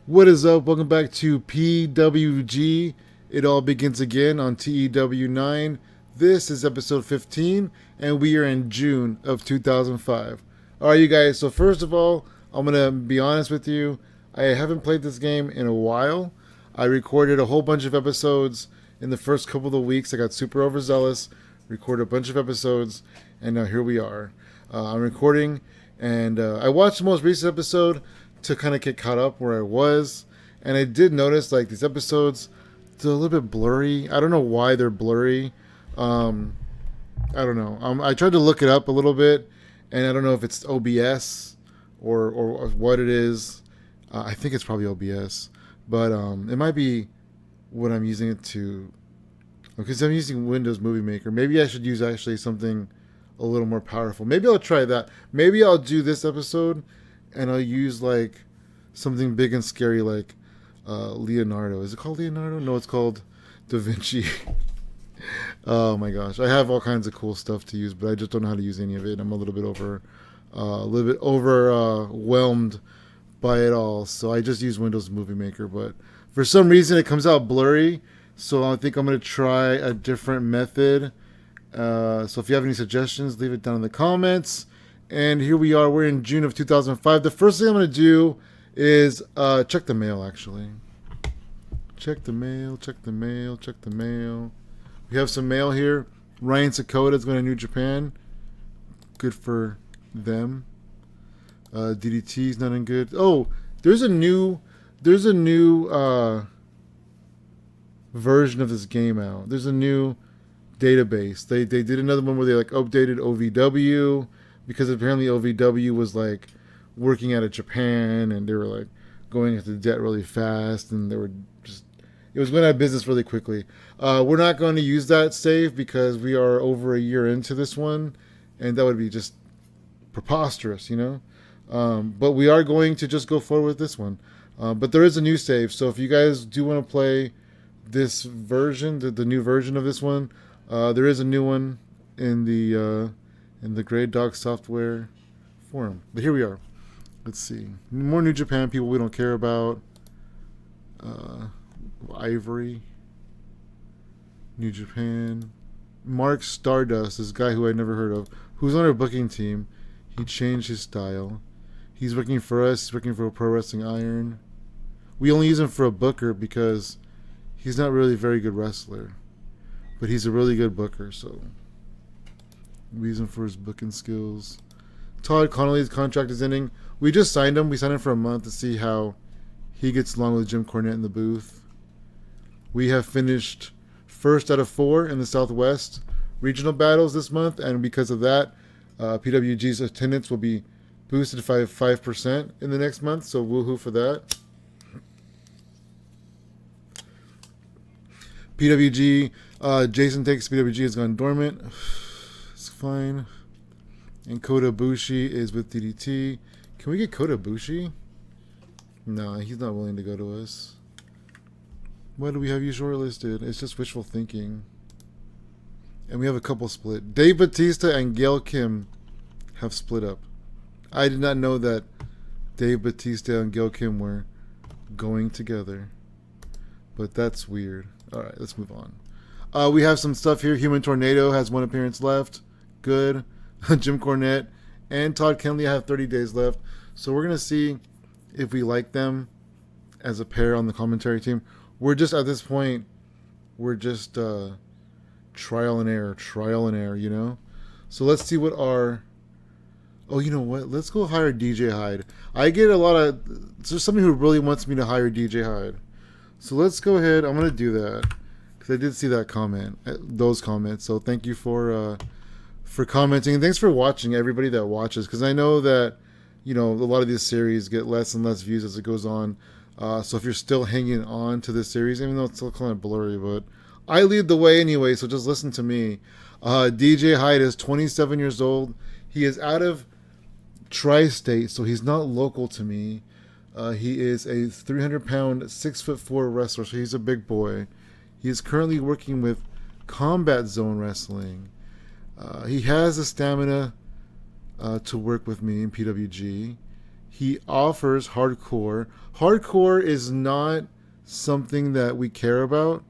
What is up? Welcome back to PWG. It all begins again on TEW 9. This is episode 15, and we are in June of 2005. All right, you guys. So first of all, I'm gonna be honest with you. I haven't played this game in a while. I recorded a whole bunch of episodes in the first couple of weeks. I got super overzealous, recorded a bunch of episodes, and now here we are. I'm recording, and I watched the most recent episode to kind of get caught up where I was, and I did notice like these episodes, they're a little bit blurry. I don't know why they're blurry. I don't know. I tried to look it up a little bit, and I don't know if it's OBS or what it is. I think it's probably OBS, but it might be what I'm using it to. Because I'm using Windows Movie Maker. Maybe I should use actually something a little more powerful. Maybe I'll try that. Maybe I'll do this episode and I'll use like something big and scary like Leonardo. Is it called Leonardo? No, it's called Da Vinci. Oh my gosh, I have all kinds of cool stuff to use, but I just don't know how to use any of it. I'm a little bit overwhelmed by it all, so I just use Windows Movie Maker. But for some reason, it comes out blurry, so I think I'm gonna try a different method. So if you have any suggestions, leave it down in the comments. And here we are. We're in June of 2005. The first thing I'm going to do is check the mail, actually. Check the mail, check the mail, check the mail. We have some mail here. Ryan Sakota is going to New Japan. Good for them. DDT's not in good. Oh, there's a new version of this game out. There's a new database. They did another one where they like updated OVW, because apparently OVW was like working out of Japan, and they were like going into debt really fast, and it was going out of business really quickly. We're not going to use that save because we are over a year into this one, and that would be just preposterous, you know. But we are going to just go forward with this one. But there is a new save, so if you guys do want to play this version, the new version of this one, there is a new one in the Grey Dog Software forum. But here we are. Let's see. More New Japan people we don't care about. Ivory. New Japan. Mark Stardust, this guy who I never heard of, who's on our booking team. He changed his style. He's working for us. He's working for Pro Wrestling Iron. We only use him for a booker because he's not really a very good wrestler. But he's a really good booker, so we use him for his booking skills. Todd Connolly's contract is ending. We just signed him. We signed him for a month to see how he gets along with Jim Cornette in the booth. We have finished first out of 4 in the Southwest regional battles this month, and because of that, PWG's attendance will be boosted 5% in the next month, so woohoo for that. PWG, Jason Takes PWG has gone dormant. It's fine. And Kota Ibushi is with DDT. Can we get Kota Ibushi? No, he's not willing to go to us. Why do we have you shortlisted? It's just wishful thinking. And we have a couple split. Dave Batista and Gail Kim have split up. I did not know that Dave Batista and Gail Kim were going together. But that's weird. Alright, let's move on. We have some stuff here. Human Tornado has 1 appearance left. Good. Jim Cornette and Todd Kenley have 30 days left. So we're going to see if we like them as a pair on the commentary team. We're just, at this point, we're just trial and error, you know? So let's see what our... Oh, you know what? Let's go hire DJ Hyde. I get a lot of... There's somebody who really wants me to hire DJ Hyde. So let's go ahead. I'm going to do that. Because I did see that comment, those comments. So thank you for commenting. And thanks for watching, everybody that watches. Because I know that, you know, a lot of these series get less and less views as it goes on. So if you're still hanging on to this series, even though it's still kind of blurry, but I lead the way anyway, so just listen to me. DJ Hyde is 27 years old. He is out of Tri-State, so he's not local to me. He is a 300-pound, 6'4" wrestler, so he's a big boy. He is currently working with Combat Zone Wrestling. He has the stamina to work with me in PWG. He offers hardcore. Hardcore is not something that we care about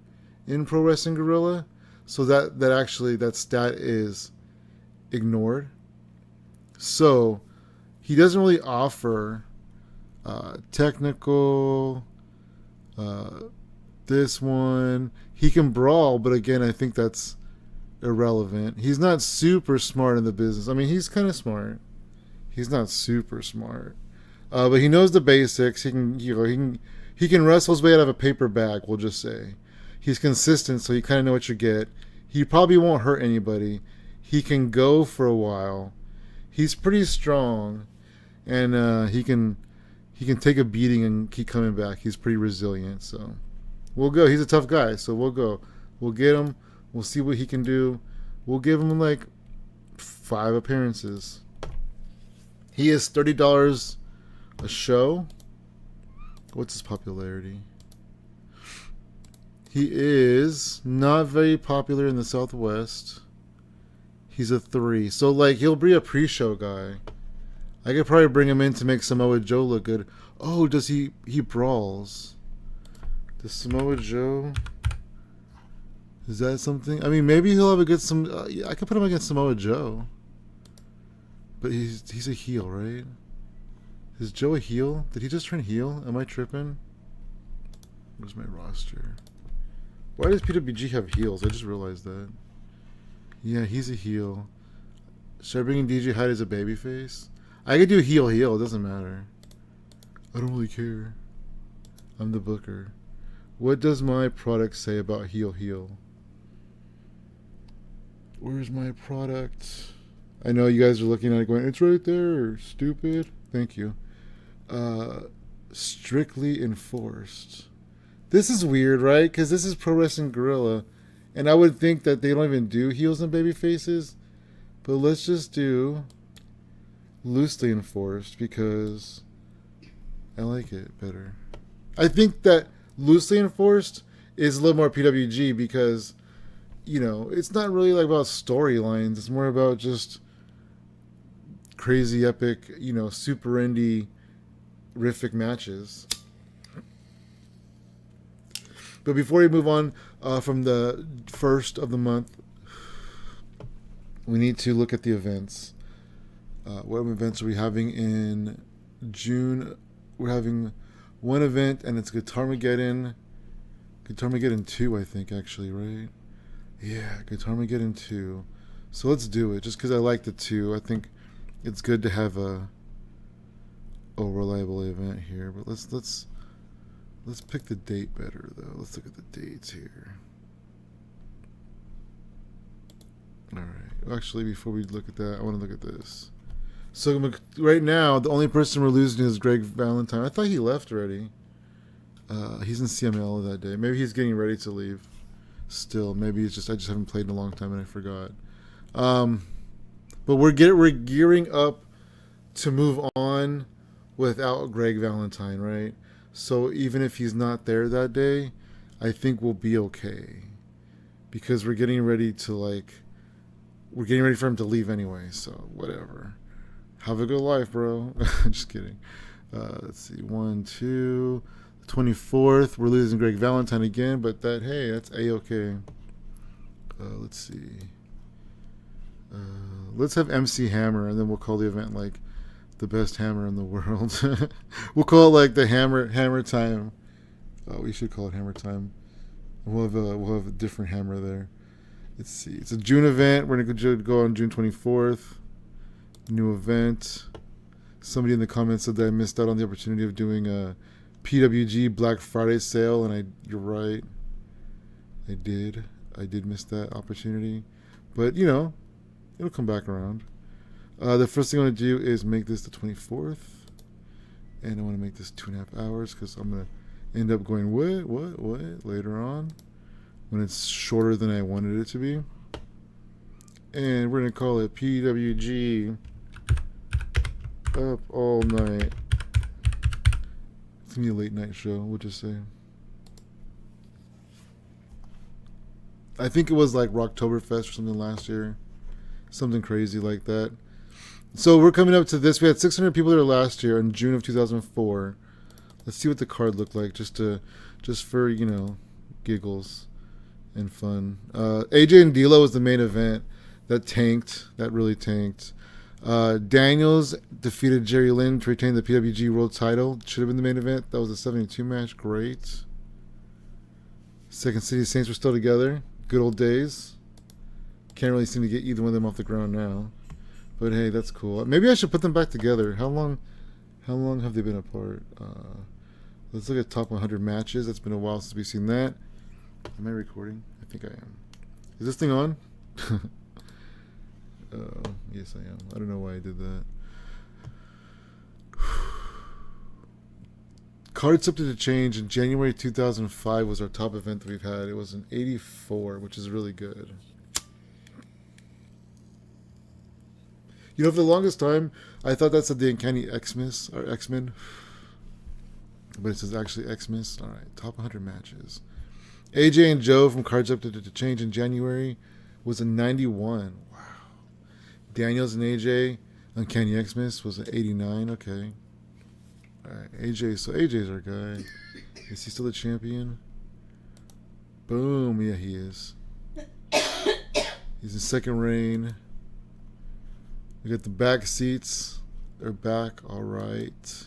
in Pro Wrestling Guerrilla, so that stat is ignored. So he doesn't really offer technical. This one, he can brawl, but again, I think that's irrelevant. He's not super smart in the business. I mean, he's kind of smart. He's not super smart, but he knows the basics. He can wrestle his way out of a paper bag. We'll just say he's consistent, so you kind of know what you get. He probably won't hurt anybody. He can go for a while. He's pretty strong, and he can take a beating and keep coming back. He's pretty resilient, so we'll go. He's a tough guy, so we'll go. We'll get him. We'll see what he can do. We'll give him like 5 appearances. He is $30 a show. What's his popularity? He is not very popular in the Southwest. He's a 3. So like he'll be a pre-show guy. I could probably bring him in to make Samoa Joe look good. Oh, does he brawls? Does Samoa Joe? Is that something? I mean, maybe he'll have a good I could put him against Samoa Joe. But he's a heel, right? Is Joe a heel? Did he just turn heel? Am I tripping? Where's my roster? Why does PWG have heels? I just realized that. Yeah, he's a heel. Should I bring in DJ Hyde as a babyface? I could do heel. It doesn't matter. I don't really care. I'm the booker. What does my product say about heel? Where's my product? I know you guys are looking at it going, it's right there, stupid. Thank you. Strictly enforced. This is weird, right? Because this is Pro Wrestling Guerrilla. And I would think that they don't even do heels and baby faces. But let's just do loosely enforced because I like it better. I think that loosely enforced is a little more PWG because, you know, it's not really like about storylines. It's more about just crazy epic, you know, super indie rific matches. But before we move on from the first of the month, we need to look at the events. What events are we having in June? We're having one event, and it's Guitarmageddon 2, I think, actually, right? Yeah, Guitarmageddon 2. So let's do it, just because I like the 2. I think it's good to have a reliable event here. But let's pick the date better, though. Let's look at the dates here. All right. Actually, before we look at that, I want to look at this. So right now, the only person we're losing is Greg Valentine. I thought he left already. He's in CML that day. Maybe he's getting ready to leave. Still, maybe it's just I just haven't played in a long time and I forgot. But we're gearing up to move on without Greg Valentine, right? So even if he's not there that day, I think we'll be okay because we're getting ready for him to leave anyway. So whatever. Have a good life, bro. Just kidding. Let's see. 1, 2. 24th. We're losing Greg Valentine again, but that's A-okay. Let's see. Let's have MC Hammer, and then we'll call the event like the best hammer in the world. We'll call it like the hammer time. We should call it hammer time. We'll have a different hammer there. Let's see. It's a June event. We're gonna go on June 24th. New event. Somebody in the comments said that I missed out on the opportunity of doing a PWG Black Friday sale, and you're right. I did miss that opportunity, but you know, it'll come back around. The first thing I want to do is make this the 24th, and I want to make this 2.5 hours because I'm gonna end up going what later on when it's shorter than I wanted it to be, and we're gonna call it PWG Up All Night. It's gonna be a late night show, we'll just say. I think it was like Rocktoberfest or something last year. Something crazy like that. So we're coming up to this. We had 600 people there last year in June of 2004. Let's see what the card looked like, just for giggles and fun. AJ and D'Lo was the main event. That tanked. That really tanked. Daniels defeated Jerry Lynn to retain the PWG World Title. Should have been the main event. That was a 72 match. Great. Second City Saints were still together. Good old days. Can't really seem to get either one of them off the ground now. But hey, that's cool. Maybe I should put them back together. How long have they been apart? Let's look at top 100 matches. It's been a while since we've seen that. Am I recording? I think I am. Is this thing on? Yes, I am. I don't know why I did that. Card subject to change. In January 2005 was our top event that we've had. It was an 84, which is really good. You know, for the longest time, I thought that said the Uncanny Xmas or X-Men. But it says actually Xmas. All right, top 100 matches. AJ and Joe from Cards Up to Change in January was a 91. Wow. Daniels and AJ, Uncanny Xmas was an 89. Okay. All right, AJ. So AJ's our guy. Is he still the champion? Boom. Yeah, he is. He's in second reign. We got the back seats. They're back. All right.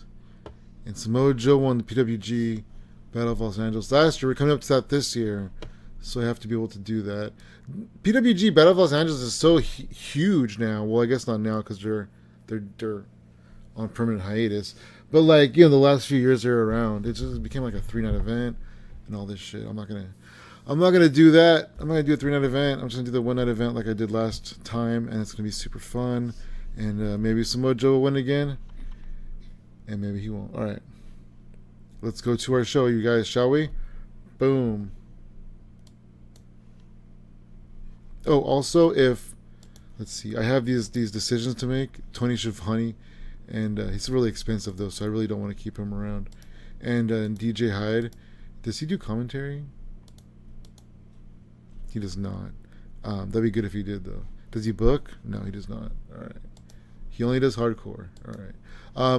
And Samoa Joe won the PWG Battle of Los Angeles last year. We're coming up to that this year, so I have to be able to do that. PWG Battle of Los Angeles is so huge now. Well, I guess not now because they're on permanent hiatus. But the last few years they're around. It just became like a 3-night event and all this shit. I'm not gonna do that. I'm not gonna do a 3-night event. I'm just gonna do the 1-night event like I did last time, and it's gonna be super fun. And maybe Samoa Joe will win again. And maybe he won't. All right. Let's go to our show, you guys, shall we? Boom. Oh, also, let's see, I have these decisions to make. Tony Schiavone, and he's really expensive, though, so I really don't want to keep him around. And DJ Hyde, does he do commentary? He does not. That'd be good if he did, though. Does he book? No, he does not. All right. He only does hardcore. All right.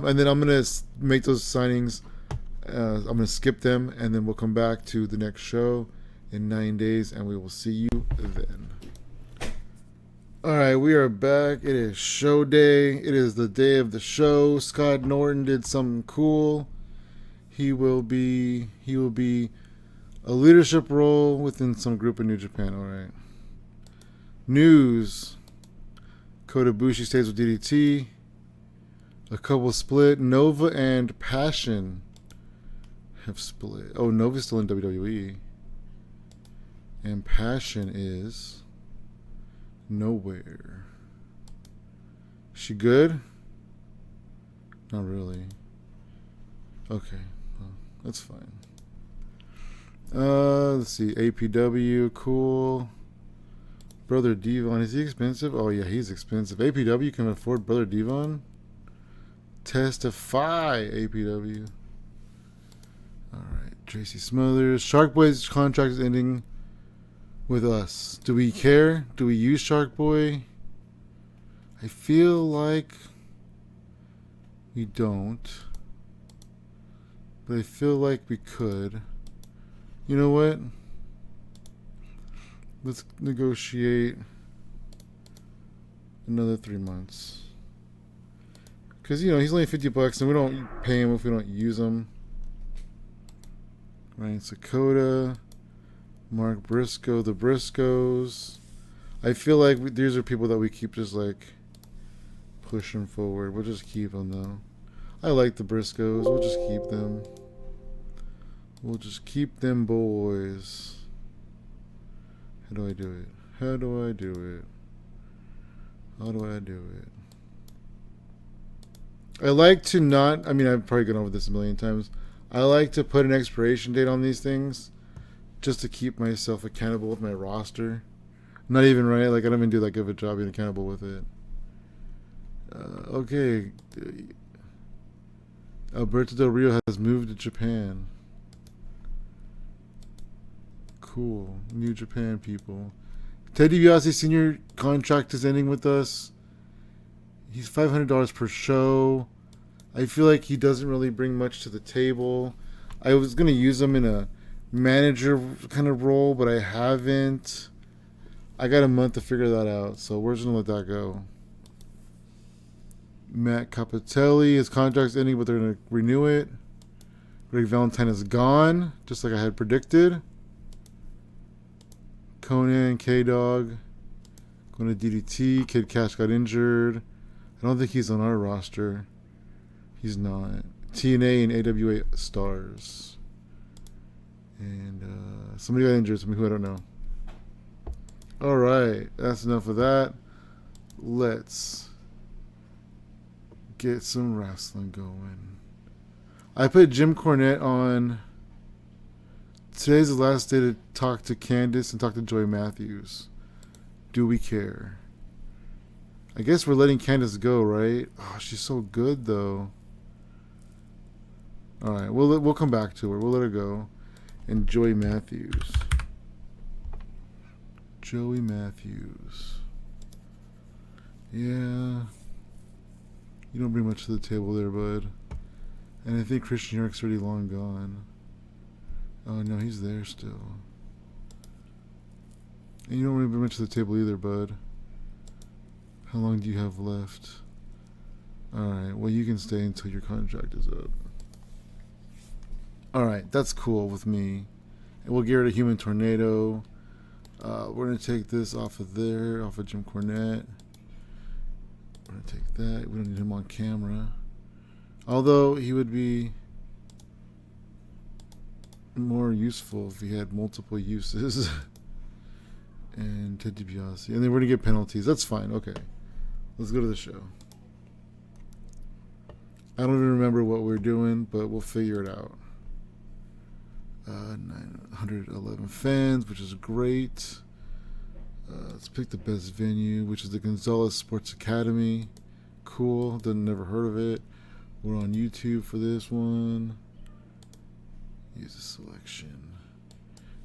And then I'm going to make those signings. I'm going to skip them, and then we'll come back to the next show in 9 days, and we will see you then. All right, we are back. It is show day. It is the day of the show. Scott Norton did something cool. He will be a leadership role within some group in New Japan. All right. News. Kota Ibushi stays with DDT. A couple split. Nova and Passion have split. Oh, Nova's still in WWE. And Passion is nowhere. She good? Not really. Okay. Well, that's fine. Let's see. APW, cool. Brother Devon, is he expensive? Oh yeah, he's expensive. APW can afford Brother Devon? Testify, APW. Alright, Tracy Smothers. Shark Boy's contract is ending with us. Do we care? Do we use Shark Boy? I feel like we don't. But I feel like we could. You know what? Let's negotiate another 3 months. Because, he's only $50 and we don't pay him if we don't use him. Ryan Sakota, Mark Briscoe, the Briscoes. I feel like these are people that we keep just pushing forward. We'll just keep them though. I like the Briscoes. We'll just keep them. We'll just keep them boys. How do I do it? How do I do it? How do I do it? I like to not... I've probably gone over this a million times. I like to put an expiration date on these things just to keep myself accountable with my roster. Not even right. I don't even do that good of a job being accountable with it. Okay. Alberto Del Rio has moved to Japan. Cool. New Japan people. Ted DiBiase Sr. contract is ending with us. He's $500 per show. I feel like he doesn't really bring much to the table. I was going to use him in a manager kind of role, but I haven't. I got a month to figure that out, so we're just going to let that go. Matt Capitelli, his contract's ending, but they're going to renew it. Greg Valentine is gone, just like I had predicted. Conan, K-Dog, going to DDT. Kid Cash got injured. I don't think he's on our roster. He's not. TNA and AWA stars. And somebody got injured, somebody who I don't know. Alright, that's enough of that. Let's get some wrestling going. I put Jim Cornette on. Today's the last day to talk to Candace and talk to Joey Matthews. Do we care? I guess we're letting Candace go, right? Oh, she's so good, though. All right, we'll come back to her. We'll let her go. And Joey Matthews. Joey Matthews. Yeah. You don't bring much to the table there, bud. And I think Christian York's already long gone. Oh, no, he's there still. And you don't really bring much to the table either, bud. How long do you have left? Alright, well, you can stay until your contract is up. Alright, that's cool with me. And we'll get rid of Human Tornado. We're going to take this off of there, off of Jim Cornette. We're going to take that. We don't need him on camera. Although he would be more useful if he had multiple uses. And Ted DiBiase. And then we're going to get penalties. That's fine. Okay. Let's go to the show. I don't even remember what we're doing, but we'll figure it out. 911 fans, which is great. Let's pick the best venue, which is the Gonzalez Sports Academy. Cool. Never heard of it. We're on YouTube for this one. Use a selection.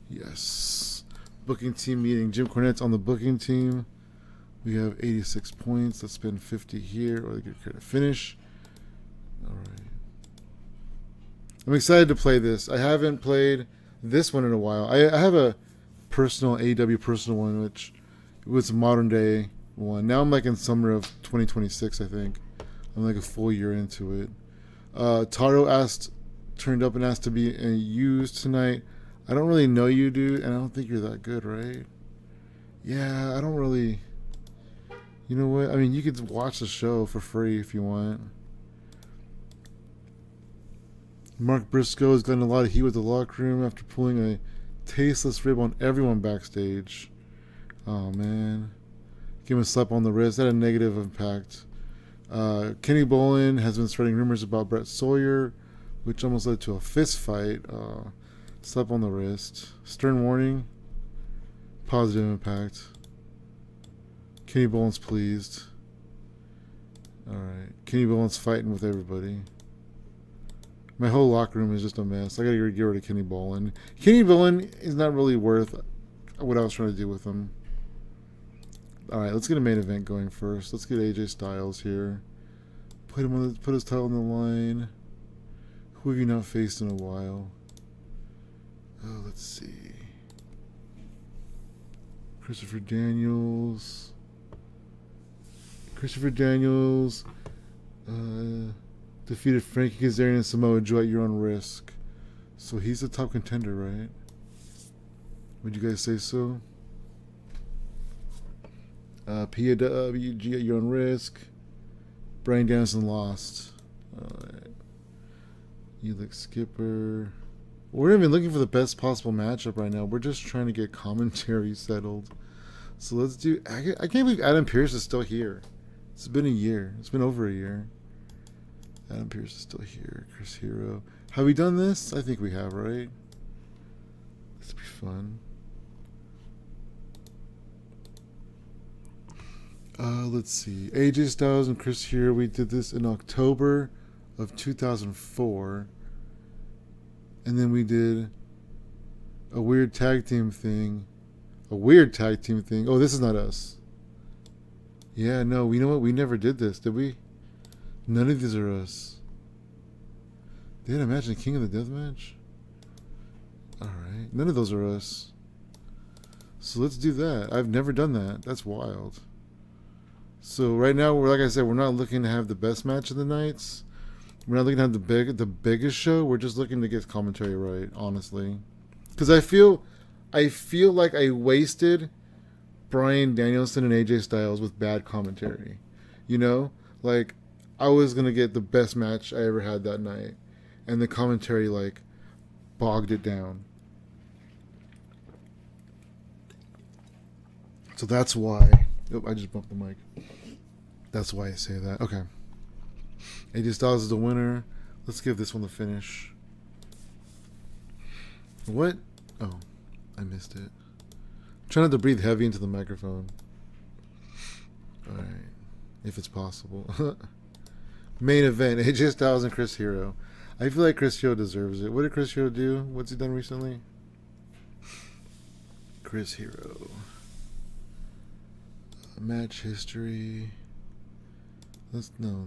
Yes. Booking team meeting. Jim Cornette's on the booking team. We have 86 points. Let's spend 50 here, or get credit finish. All right. I'm excited to play this. I haven't played this one in a while. I have a personal AEW personal one, which was a modern day one. Now I'm like in summer of 2026, I think. I'm like a full year into it. Taro turned up and asked to be used tonight. I don't really know you, dude, and I don't think you're that good, right? Yeah, I don't really. You know what? I mean, you could watch the show for free if you want. Mark Briscoe has gotten a lot of heat with the locker room after pulling a tasteless rib on everyone backstage. Oh, man. Give him a slap on the wrist. That had a negative impact. Kenny Bolin has been spreading rumors about Brett Sawyer, which almost led to a fist fight. Slap on the wrist. Stern warning. Positive impact. Kenny Bolin's pleased. Alright. Kenny Bolin's fighting with everybody. My whole locker room is just a mess. I gotta get rid of Kenny Bolin. Kenny Bolin is not really worth what I was trying to do with him. Alright, let's get a main event going first. Let's get AJ Styles here. Put his title on the line. Who have you not faced in a while? Oh, let's see. Christopher Daniels. Defeated Frankie Kazarian and Samoa Joe at your own risk. So he's the top contender, right? Would you guys say so? PWG at your own risk. Brian Danielson lost. Alright. Elix Skipper. We're not even looking for the best possible matchup right now. We're just trying to get commentary settled. So let's do... I can't believe Adam Pearce is still here. It's been a year. It's been over a year. Adam Pearce is still here. Chris Hero. Have we done this? I think we have, right? This will be fun. Let's see. AJ Styles and Chris Hero. We did this in October of 2004. And then we did a weird tag team thing. Oh, this is not us. Yeah, no, you know what? We never did this, did we? None of these are us. They had a match in King of the Deathmatch? Alright. None of those are us. So let's do that. I've never done that. That's wild. So right now, we're like I said, we're not looking to have the best match of the nights. We're not looking to have the biggest show. We're just looking to get commentary right, honestly. Because I feel like I wasted Bryan Danielson and AJ Styles with bad commentary. You know, like I was gonna get the best match I ever had that night, and the commentary like bogged it down. So that's why. Oh, I just bumped the mic. That's why I say that. Okay. AJ Styles is the winner. Let's give this one the finish. What? Oh, I missed it. I'm trying not to breathe heavy into the microphone. Alright. If it's possible. Main event. AJ Styles and Chris Hero. I feel like Chris Hero deserves it. What did Chris Hero do? What's he done recently? Chris Hero. Match history. Let's no.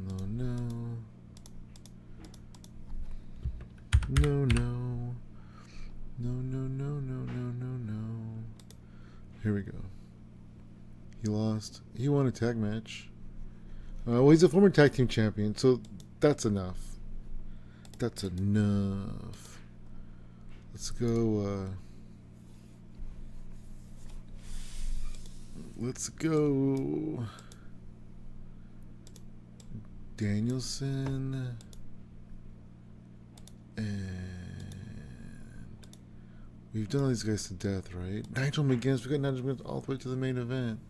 Here we go. He lost. He won a tag match. Well, he's a former tag team champion, so that's enough. That's enough. Let's go. Let's go. Danielson and we've done all these guys to death, right? Nigel McGuinness. We got Nigel McGuinness all the way to the main event.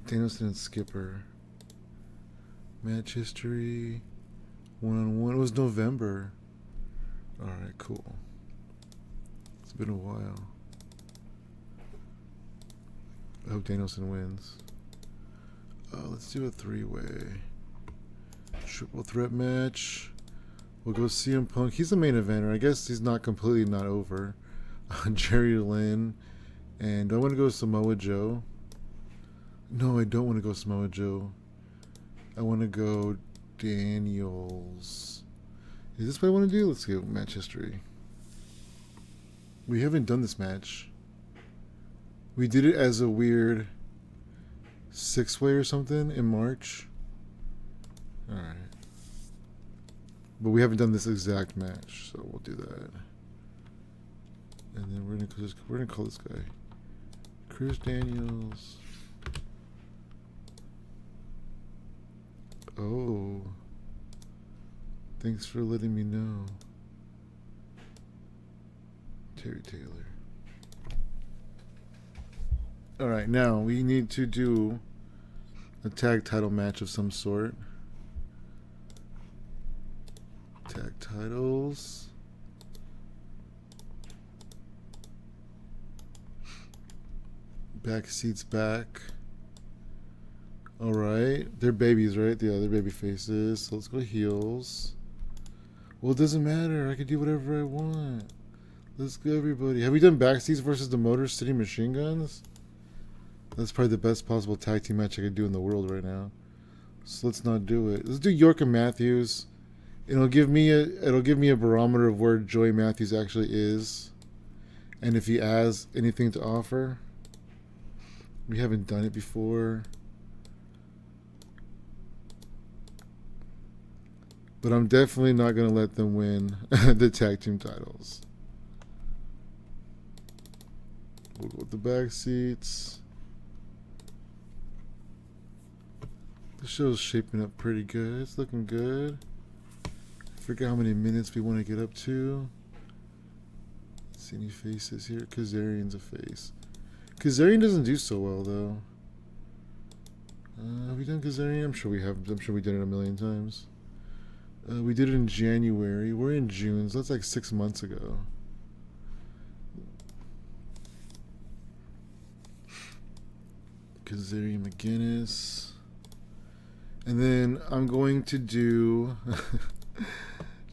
Danielson and Skipper. Match history. 1-on-1. It was November. Alright, cool. It's been a while. I hope Danielson wins. Let's do a 3-way. Triple threat match. We'll go CM Punk. He's the main eventer. I guess he's not completely not over. Jerry Lynn. And do I want to go Samoa Joe? No, I don't want to go Samoa Joe. I want to go Daniels. Is this what I want to do? Let's go match history. We haven't done this match. We did it as a weird 6-way or something in March. Alright. But we haven't done this exact match, so we'll do that. And then we're gonna call this guy Chris Daniels. Oh. Thanks for letting me know. Terry Taylor. Alright, now we need to do a tag title match of some sort. Tag titles. Back seats back. Alright. They're babies, right? Yeah, they're baby faces. So let's go heels. Well, it doesn't matter. I can do whatever I want. Let's go, everybody. Have we done backseats versus the Motor City Machine Guns? That's probably the best possible tag team match I could do in the world right now. So let's not do it. Let's do York and Matthews. It'll give me a barometer of where Joey Matthews actually is, and if he has anything to offer. We haven't done it before, but I'm definitely not gonna let them win the tag team titles. We'll go with the back seats. The show's shaping up pretty good. It's looking good. I forget how many minutes we want to get up to. See any faces here? Kazarian's a face. Kazarian doesn't do so well though. Have we done Kazarian? I'm sure we have. I'm sure we did it a million times. We did it in January. We're in June, so that's like 6 months ago. Kazarian McGuinness. And then I'm going to do...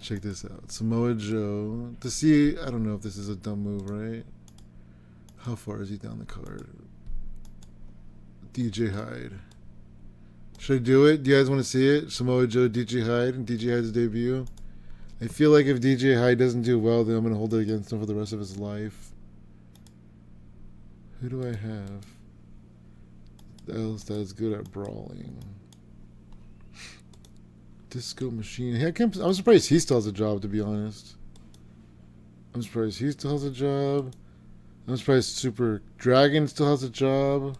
check this out. Samoa Joe. To see... I don't know if this is a dumb move, right? How far is he down the card? DJ Hyde. Should I do it? Do you guys want to see it? Samoa Joe, DJ Hyde, and DJ Hyde's debut. I feel like if DJ Hyde doesn't do well, then I'm going to hold it against him for the rest of his life. Who do I have else that's good at brawling? Disco Machine. Hey, I'm surprised he still has a job, to be honest. I'm surprised he still has a job. I'm surprised Super Dragon still has a job.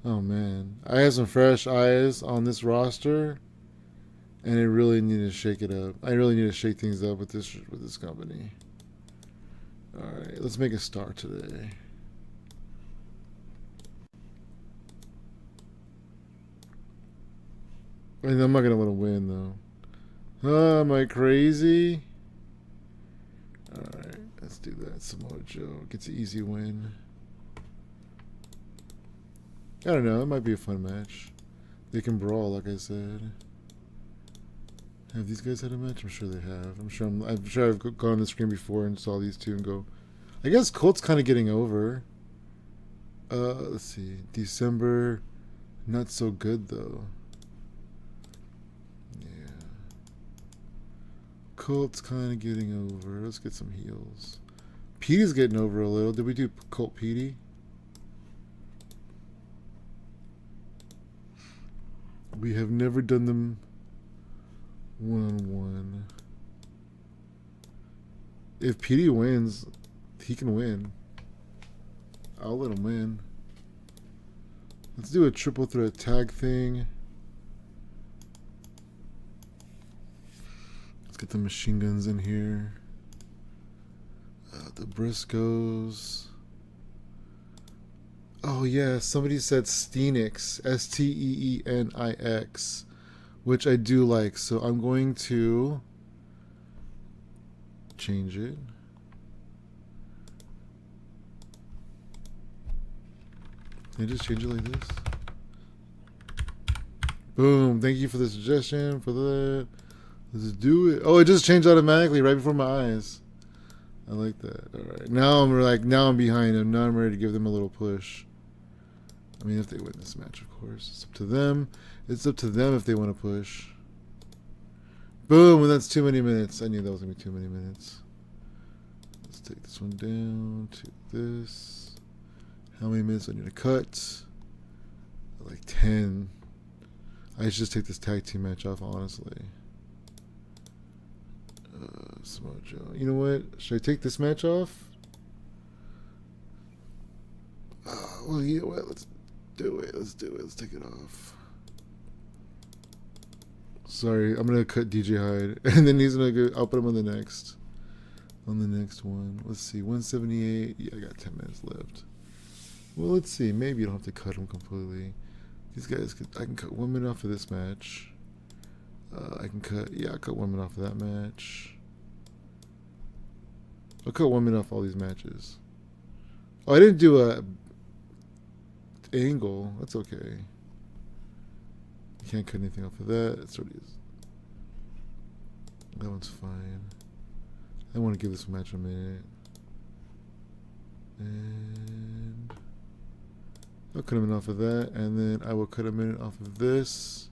Oh, man. I have some fresh eyes on this roster, and I really need to shake it up. I really need to shake things up with this company. All right, let's make a start today. And I'm not going to let him win, though. Oh, am I crazy? All right, let's do that. Samoa Joe gets an easy win. I don't know. It might be a fun match. They can brawl, like I said. Have these guys had a match? I'm sure they have. I'm sure I've gone on the screen before and saw these two and go, I guess Colt's kind of getting over. Let's see. December, not so good, though. Colt's kind of getting over. Let's get some heels. Petey's getting over a little. Did we do Colt Petey? We have never done them one-on-one. If Petey wins, he can win. I'll let him win. Let's do a triple threat tag thing. Get the machine guns in here. The Briscoes. Oh yeah, somebody said Steenix, Steenix, which I do like. So I'm going to change it. Can I just change it like this? Boom! Thank you for the suggestion for that. Let's do it. Oh, it just changed automatically right before my eyes. I like that. All right. Now I'm behind them. Now I'm ready to give them a little push. I mean, if they win this match, of course. It's up to them. It's up to them if they want to push. Boom, and that's too many minutes. I knew that was going to be too many minutes. Let's take this one down to this. How many minutes do I need to cut? Like 10. I should just take this tag team match off, honestly. Samoa Joe. You know what? Should I take this match off? Well, you know what? Let's do it. Let's do it. Let's take it off. Sorry, I'm gonna cut DJ Hyde, and then he's gonna go. I'll put him on the next one. Let's see, 178. Yeah, I got 10 minutes left. Well, let's see. Maybe you don't have to cut him completely. These guys, I can cut 1 minute off of this match. I can cut. Yeah, I'll cut 1 minute off of that match. I'll cut 1 minute off all these matches. Oh, I didn't do a angle. That's okay. You can't cut anything off of that. It's already is. That one's fine. I want to give this match a minute. And I'll cut a minute off of that. And then I will cut a minute off of this,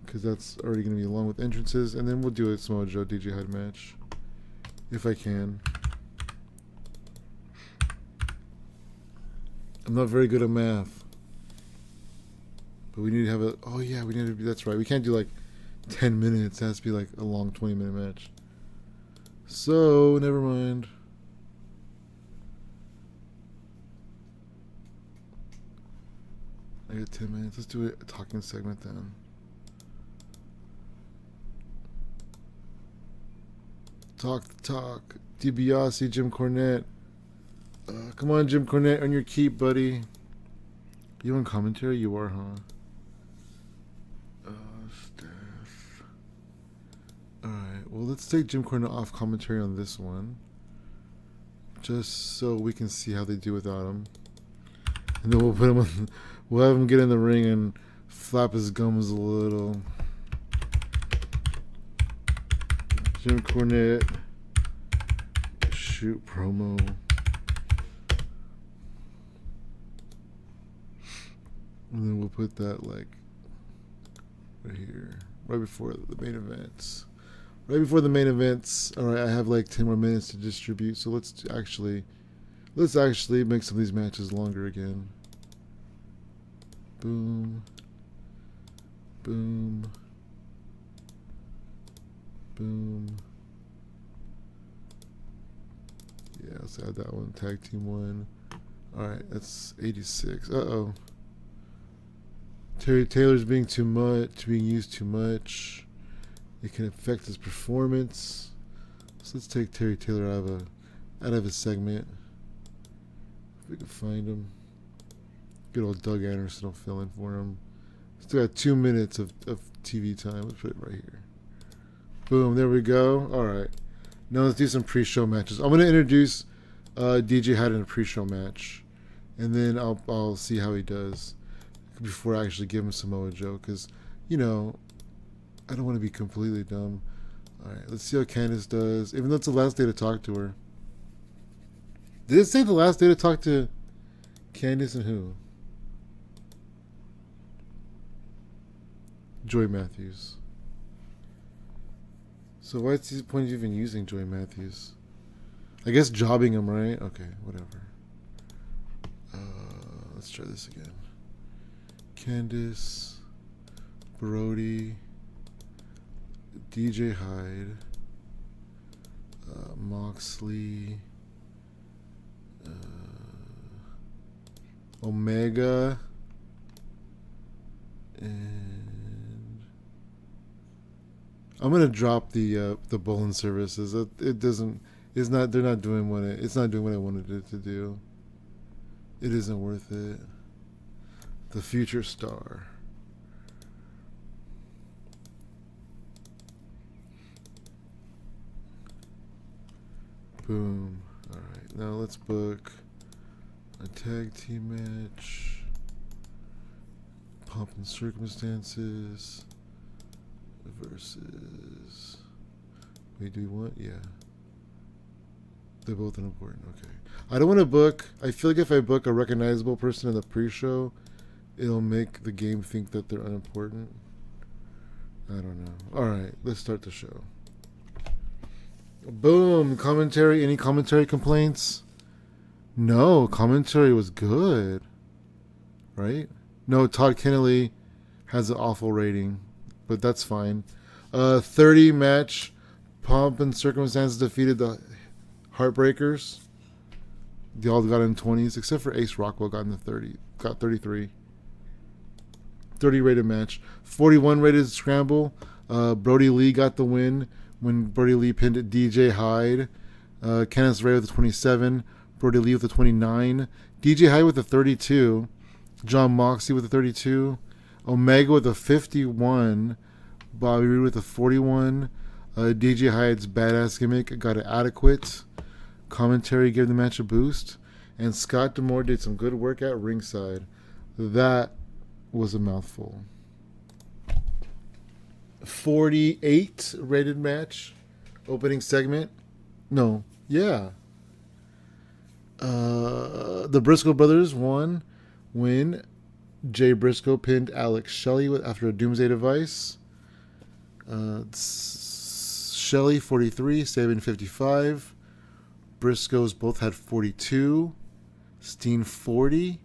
because that's already going to be along with entrances. And then we'll do a Samoa Joe DJ Hyde match. If I can. I'm not very good at math. But we need to have a... Oh, yeah, we need to be... That's right. We can't do, like, 10 minutes. It has to be, like, a long 20-minute match. So, never mind. I got 10 minutes. Let's do a talking segment then. Talk the talk. DiBiase, Jim Cornette. Come on, Jim Cornette, on your keep, buddy. You on commentary? You are, huh? Steph. Alright, well, let's take Jim Cornette off commentary on this one. Just so we can see how they do without him. And then we'll put him on, we'll have him get in the ring and flap his gums a little. Jim Cornette shoot promo. And then we'll put that like right here, right before the main events. Right before the main events. All right, I have like 10 more minutes to distribute, so let's actually make some of these matches longer again. Boom. Boom. Boom. Yeah, let's add that one. Tag team one. Alright, that's 86. Uh-oh. Terry Taylor's being used too much. It can affect his performance. So let's take Terry Taylor out of a segment. If we can find him. Good old Doug Anderson will fill in for him. Still got 2 minutes of TV time. Let's put it right here. Boom, there we go. Alright. Now let's do some pre-show matches. I'm going to introduce DJ Hyde in a pre-show match. And then I'll see how he does before I actually give him Samoa Joe. Because, you know, I don't want to be completely dumb. Alright, let's see how Candice does. Even though it's the last day to talk to her. Did it say the last day to talk to Candice and who? Joy Matthews. So what's the point of even using Joy Matthews? I guess jobbing him, right? Okay, whatever. Let's try this again. Candice, Brody, DJ Hyde, Moxley, Omega, and I'm gonna drop the bowling services. They're not doing what I wanted it to do. It isn't worth it. The future star. Boom. Alright, now let's book a tag team match. Pomp and Circumstances versus... Wait, do we want? Yeah. They're both unimportant. Okay. I don't want to book... I feel like if I book a recognizable person in the pre-show, it'll make the game think that they're unimportant. I don't know. Alright, let's start the show. Boom. Commentary. Any commentary complaints? No. Commentary was good. Right? No, Todd Kennelly has an awful rating. But that's fine. 30 match. Pomp and Circumstances defeated the Heartbreakers. They all got in 20s. Except for Ace Rockwell got in the 30. Got 33. 30 rated match. 41 rated scramble. Brody Lee got the win when Brody Lee pinned DJ Hyde. Candice Ray with the 27. Brody Lee with the 29. DJ Hyde with the 32. John Moxley with the 32. Omega with the 51. Bobby Roode with the 41. DJ Hyde's badass gimmick got it adequate. Commentary gave the match a boost. And Scott D'Amore did some good work at ringside. That was a mouthful. 48 rated match. Opening segment. No. Yeah. The Briscoe brothers won when Jay Briscoe pinned Alex Shelley after a Doomsday Device. Shelley 43, Sabin 55. Briscoes both had 42. Steen 40.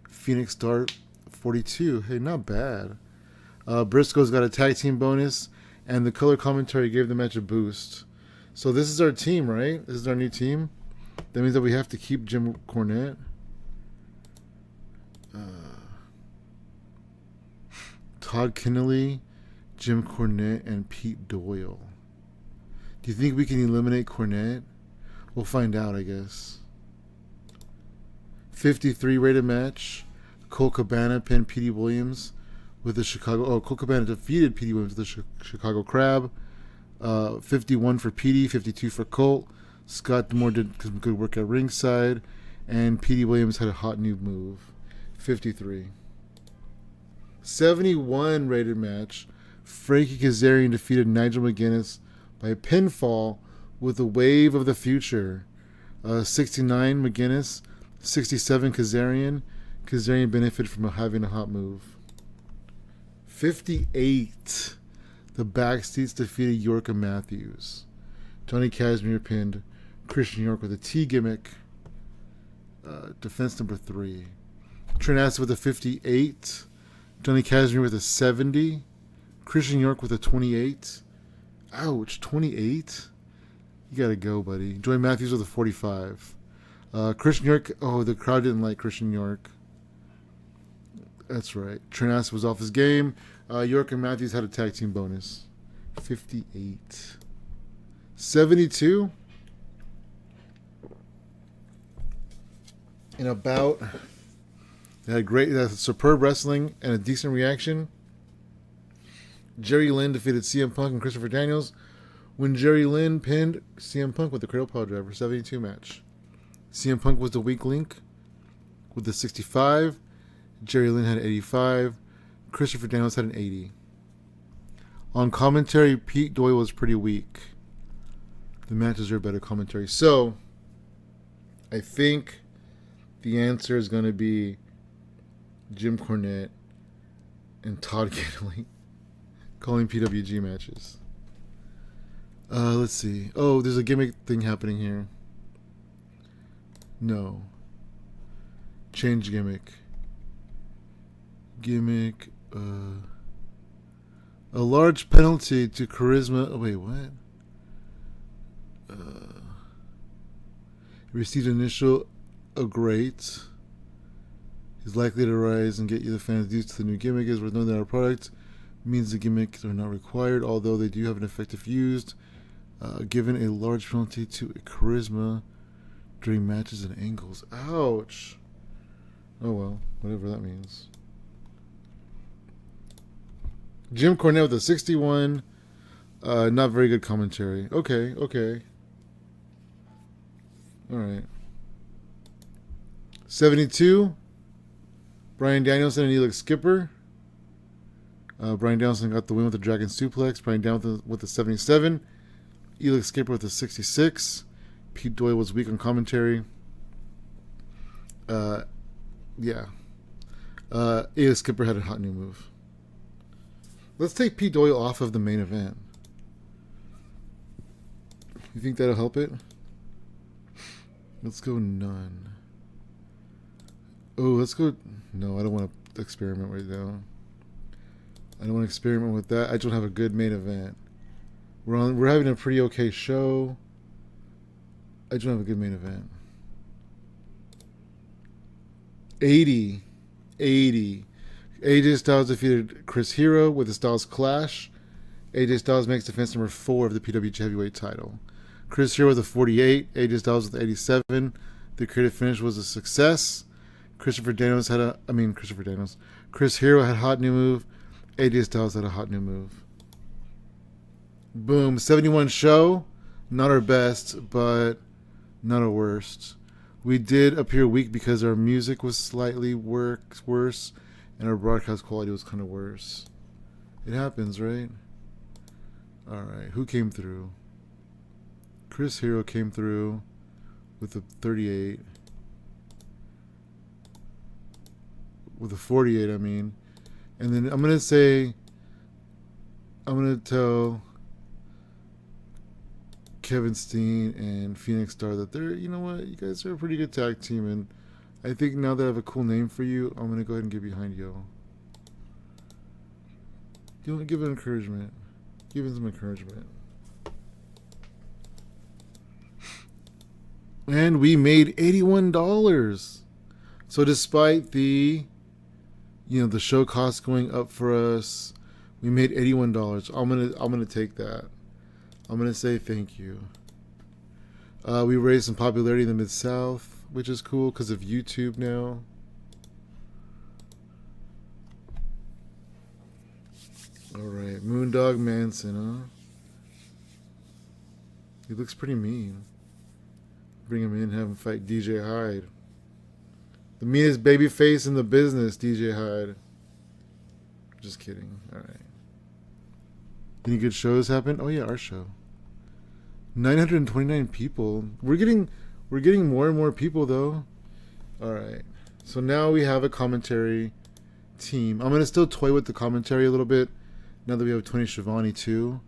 Phoenix Star 42. Hey, not bad. Briscoe's got a tag team bonus, and the color commentary gave the match a boost. So this is our team, right? This is our new team. That means that we have to keep Jim Cornette. Todd Kennelly, Jim Cornette, and Pete Doyle. Do you think we can eliminate Cornette? We'll find out, I guess. 53 rated match. Colt Cabana pinned Petey Williams with the Chicago... Oh, Colt Cabana defeated Petey Williams with the Chicago Crab. 51 for Petey, 52 for Colt. Scott D'Amore did some good work at ringside. And Petey Williams had a hot new move. 53. 71 rated match. Frankie Kazarian defeated Nigel McGuinness by pinfall with a wave of the future. 69 McGuinness, 67 Kazarian. Kazarian benefited from having a hot move. 58. The Backseats defeated York and Matthews. Johnny Casimir pinned Christian York with a T gimmick. Defense number 3. Trent Acid with a 58. Johnny Casimir with a 70. Christian York with a 28. Ouch, 28? You gotta go, buddy. Joey Matthews with a 45. Christian York, oh, the crowd didn't like Christian York. That's right. Trent Acid was off his game. York and Matthews had a tag team bonus. 58. 72. In about, they had superb wrestling and a decent reaction. Jerry Lynn defeated CM Punk and Christopher Daniels when Jerry Lynn pinned CM Punk with the Cradle Power Driver 72 match. CM Punk was the weak link with the 65. Jerry Lynn had 85. Christopher Daniels had an 80. On commentary, Pete Doyle was pretty weak. The matches are better commentary. So, I think the answer is going to be Jim Cornette and Todd Gately calling PWG matches. Let's see. Oh, there's a gimmick thing happening here. No. Change gimmick. Gimmick. A large penalty to charisma. Oh, wait, what? Received initial a great. Is likely to rise and get you the fans used to the new gimmick. Is worth knowing that our product means the gimmicks are not required, although they do have an effect if used. Given a large penalty to a charisma during matches and angles. Ouch. Oh well, whatever that means. Jim Cornette with a 61. Not very good commentary. Okay. Alright. 72. Bryan Danielson and Elix Skipper. Bryan Danielson got the win with the Dragon Suplex. Bryan Danielson with the 77. Elix Skipper with the 66. Pete Doyle was weak on commentary. Yeah. Elix Skipper had a hot new move. Let's take Pete Doyle off of the main event. You think that'll help it? Let's go none. Oh, let's go... No, I don't want to experiment right now. I don't want to experiment with that. I don't have a good main event. We're having a pretty okay show. I don't have a good main event. 80. AJ Styles defeated Chris Hero with the Styles Clash. AJ Styles makes defense number 4 of the PWG Heavyweight title. Chris Hero with a 48. AJ Styles with 87. The creative finish was a success. Chris Hero had a hot new move. AJ Styles had a hot new move. Boom. 71 show. Not our best, but not our worst. We did appear weak because our music was slightly worse and our broadcast quality was kind of worse. It happens, right? Alright. Who came through? Chris Hero came through with a 38. With a 48, I mean. And then I'm going to tell Kevin Steen and Phoenix Star that they're, you know what, you guys are a pretty good tag team, and I think now that I have a cool name for you, I'm going to go ahead and get behind you. You want to give it encouragement. Give him some encouragement. And we made $81. So despite the show costs going up for us, we made $81. I'm gonna take that. I'm gonna say thank you. We raised some popularity in the Mid-South, which is cool because of YouTube now. Alright, Moondog Manson, huh? He looks pretty mean. Bring him in, have him fight DJ Hyde. The meanest baby face in the business, DJ Hyde. Just kidding. Alright. Any good shows happen? Oh yeah, our show. 929 people. We're getting more and more people though. Alright. So now we have a commentary team. I'm gonna still toy with the commentary a little bit now that we have Tony Schiavone too.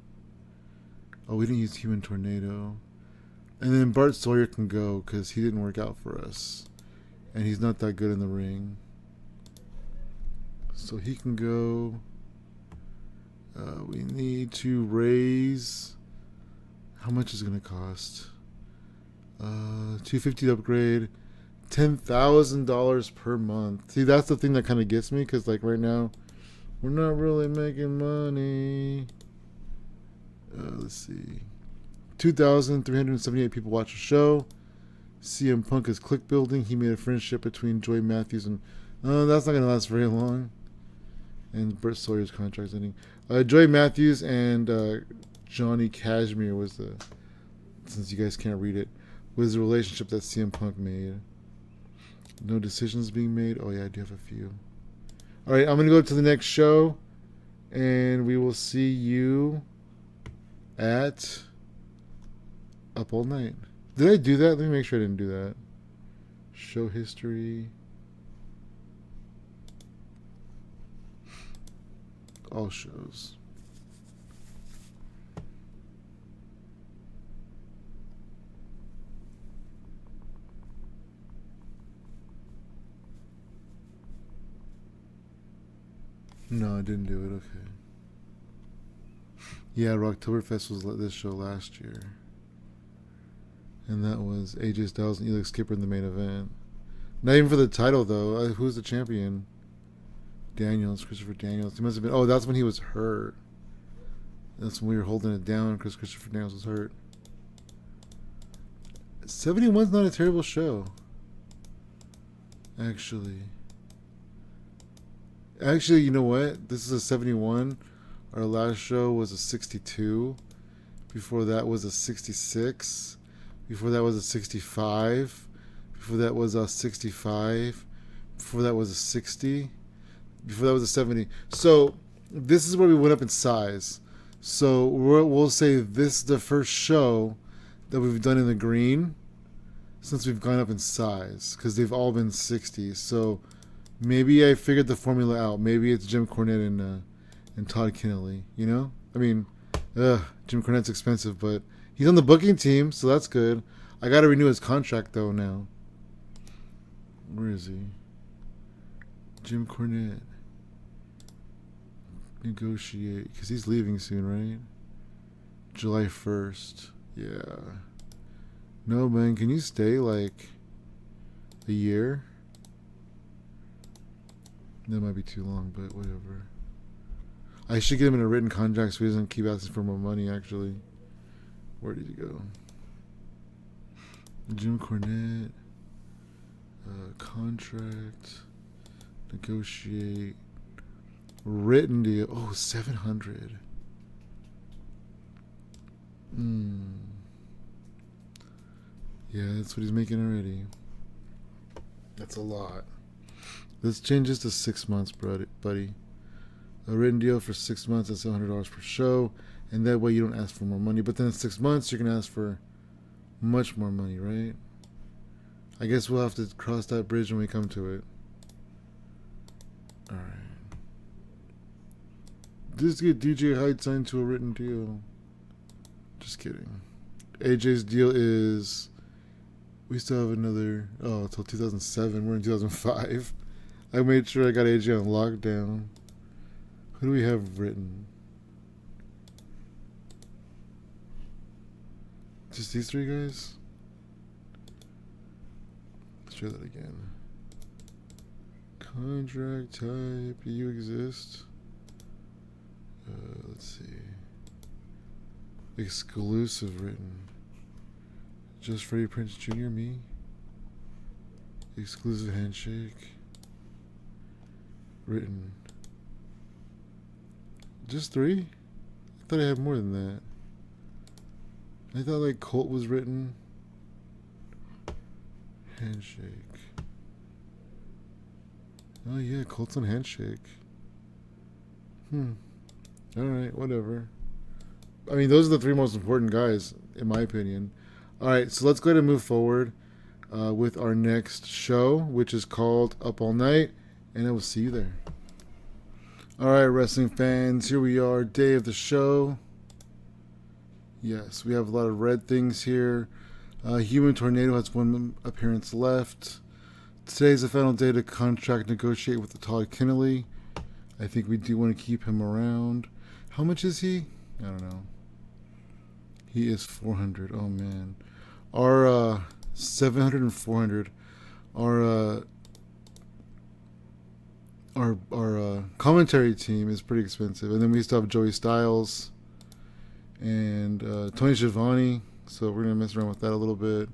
Oh, we didn't use Human Tornado. And then Bart Sawyer can go because he didn't work out for us. And he's not that good in the ring. So he can go. We need to raise. How much is it going to cost? $250 to upgrade. $10,000 per month. See, that's the thing that kind of gets me because, like, right now, we're not really making money. Let's see. 2,378 people watch the show. CM Punk is click building. He made a friendship between Joy Matthews and... that's not going to last very long. And Bert Sawyer's contract's ending. Joy Matthews and Johnny Cashmere was the... Since you guys can't read it, was the relationship that CM Punk made. No decisions being made. Oh, yeah, I do have a few. All right, I'm going to go to the next show. And we will see you at Up All Night. Did I do that? Let me make sure I didn't do that. Show history. All shows. No, I didn't do it. Okay. Yeah, Rocktoberfest was this show last year. And that was AJ Styles and Elix Skipper in the main event. Not even for the title, though. Who's the champion? Daniels, Christopher Daniels. He must have been... Oh, that's when he was hurt. That's when we were holding it down because Christopher Daniels was hurt. 71's not a terrible show. Actually, you know what? This is a 71. Our last show was a 62. Before that was a 66. Before that was a 65. Before that was a 65. Before that was a 60. Before that was a 70. So this is where we went up in size. So we'll say this is the first show that we've done in the green since we've gone up in size because they've all been 60s. So maybe I figured the formula out. Maybe it's Jim Cornette and Todd Kennelly. You know, I mean, Jim Cornette's expensive, but he's on the booking team, so that's good. I got to renew his contract though now. Where is he? Jim Cornette. Negotiate because he's leaving soon, right? July 1st. Yeah. No, man, can you stay like a year? That might be too long, but whatever. I should get him in a written contract so he doesn't keep asking for more money, actually. Where did he go? Jim Cornette. Contract. Negotiate. Written deal. Oh, 700. Yeah, that's what he's making already. That's a lot. This changes to 6 months, buddy. A written deal for 6 months at $700 per show, and that way you don't ask for more money. But then in 6 months, you're gonna ask for much more money, right? I guess we'll have to cross that bridge when we come to it. All right. Just get DJ Hyde signed to a written deal. Just kidding. AJ's deal is... We still have another... Oh, until 2007. We're in 2005. I made sure I got AJ on lockdown. Who do we have written? Just these three guys? Let's try that again. Contract type. Do you exist? Let's see. Exclusive written. Just Freddie Prinze Jr., me. Exclusive handshake. Written. Just 3? I thought I had more than that. I thought like Colt was written. Handshake. Oh yeah, Colt's on handshake. Alright, whatever. I mean, those are the 3 most important guys, in my opinion. Alright, so let's go ahead and move forward. with our next show, which is called Up All Night, and I will see you there. All right, wrestling fans, here we are, day of the show. Yes, we have a lot of red things here. Human Tornado has one appearance left. Today's the final day to contract negotiate with the Todd Kennelly. I think we do want to keep him around. How much is he? I don't know. He is 400. Oh, man. Our 700 and 400. Our commentary team is pretty expensive. And then we still have Joey Styles and Tony Schiavone. So we're going to mess around with that a little bit.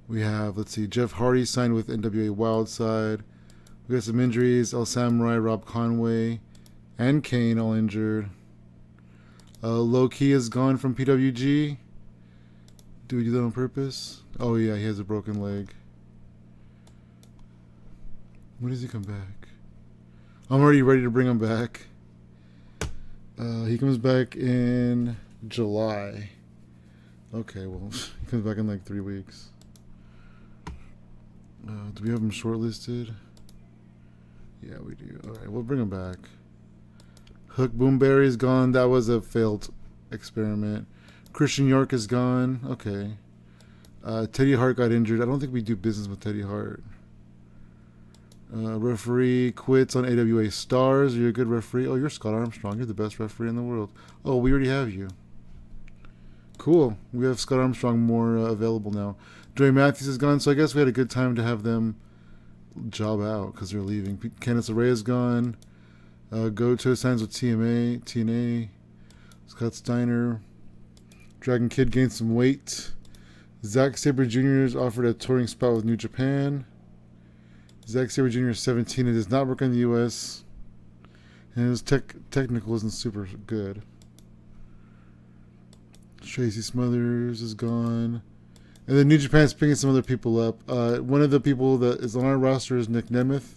We have, let's see, Jeff Hardy signed with NWA Wildside. We got some injuries. El Samurai, Rob Conway, and Kane all injured. Low Key is gone from PWG. Do we do that on purpose? Oh, yeah, he has a broken leg. When does he come back? I'm already ready to bring him back. He comes back in July. Okay, well, he comes back in like 3 weeks. Do we have him shortlisted? Yeah, we do. All right, we'll bring him back. Hook Boomberry is gone. That was a failed experiment. Christian York is gone. Okay. Teddy Hart got injured. I don't think we do business with Teddy Hart. Referee quits on AWA Stars. Are you a good referee? Oh, you're Scott Armstrong. You're the best referee in the world. Oh, we already have you. Cool. We have Scott Armstrong more available now. Joey Matthews is gone, so I guess we had a good time to have them job out because they're leaving. Candice LeRae is gone. Goto signs with TNA. Scott Steiner. Dragon Kid gained some weight. Zack Sabre Jr. is offered a touring spot with New Japan. Zack Sabre Jr. is 17 and does not work in the U.S. And his technical isn't super good. Tracy Smothers is gone. And then New Japan's picking some other people up. One of the people that is on our roster is Nick Nemeth.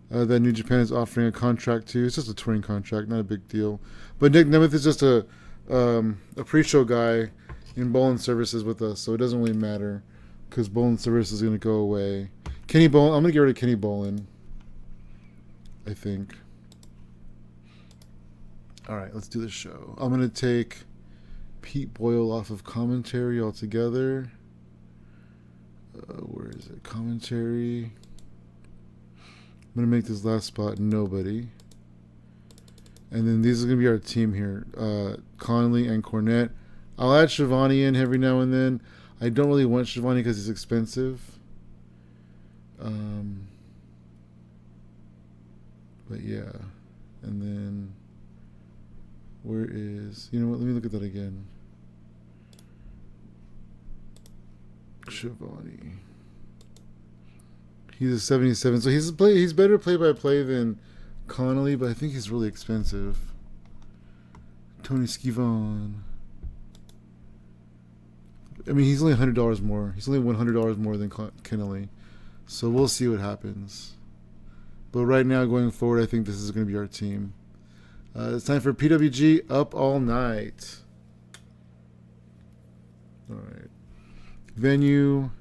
That New Japan is offering a contract to. It's just a touring contract, not a big deal. But Nick Nemeth is just a pre-show guy in Bowling Services with us, so it doesn't really matter because Bowling Services is going to go away. Kenny Bolin, I'm going to get rid of Kenny Bolin, I think. All right, let's do the show. I'm going to take Pete Boyle off of commentary altogether. Where is it? Commentary. I'm going to make this last spot nobody. And then these are going to be our team here. Conley and Cornette. I'll add Shivani in every now and then. I don't really want Shivani because he's expensive. But yeah. And then where is... You know what? Let me look at that again. Shivani. He's a 77. So he's better play-by-play than Connolly, but I think he's really expensive. Tony Schiavone. I mean, he's only $100 more. He's only $100 more than Kennelly. So we'll see what happens. But right now, going forward, I think this is going to be our team. It's time for PWG Up All Night. All right. Venue.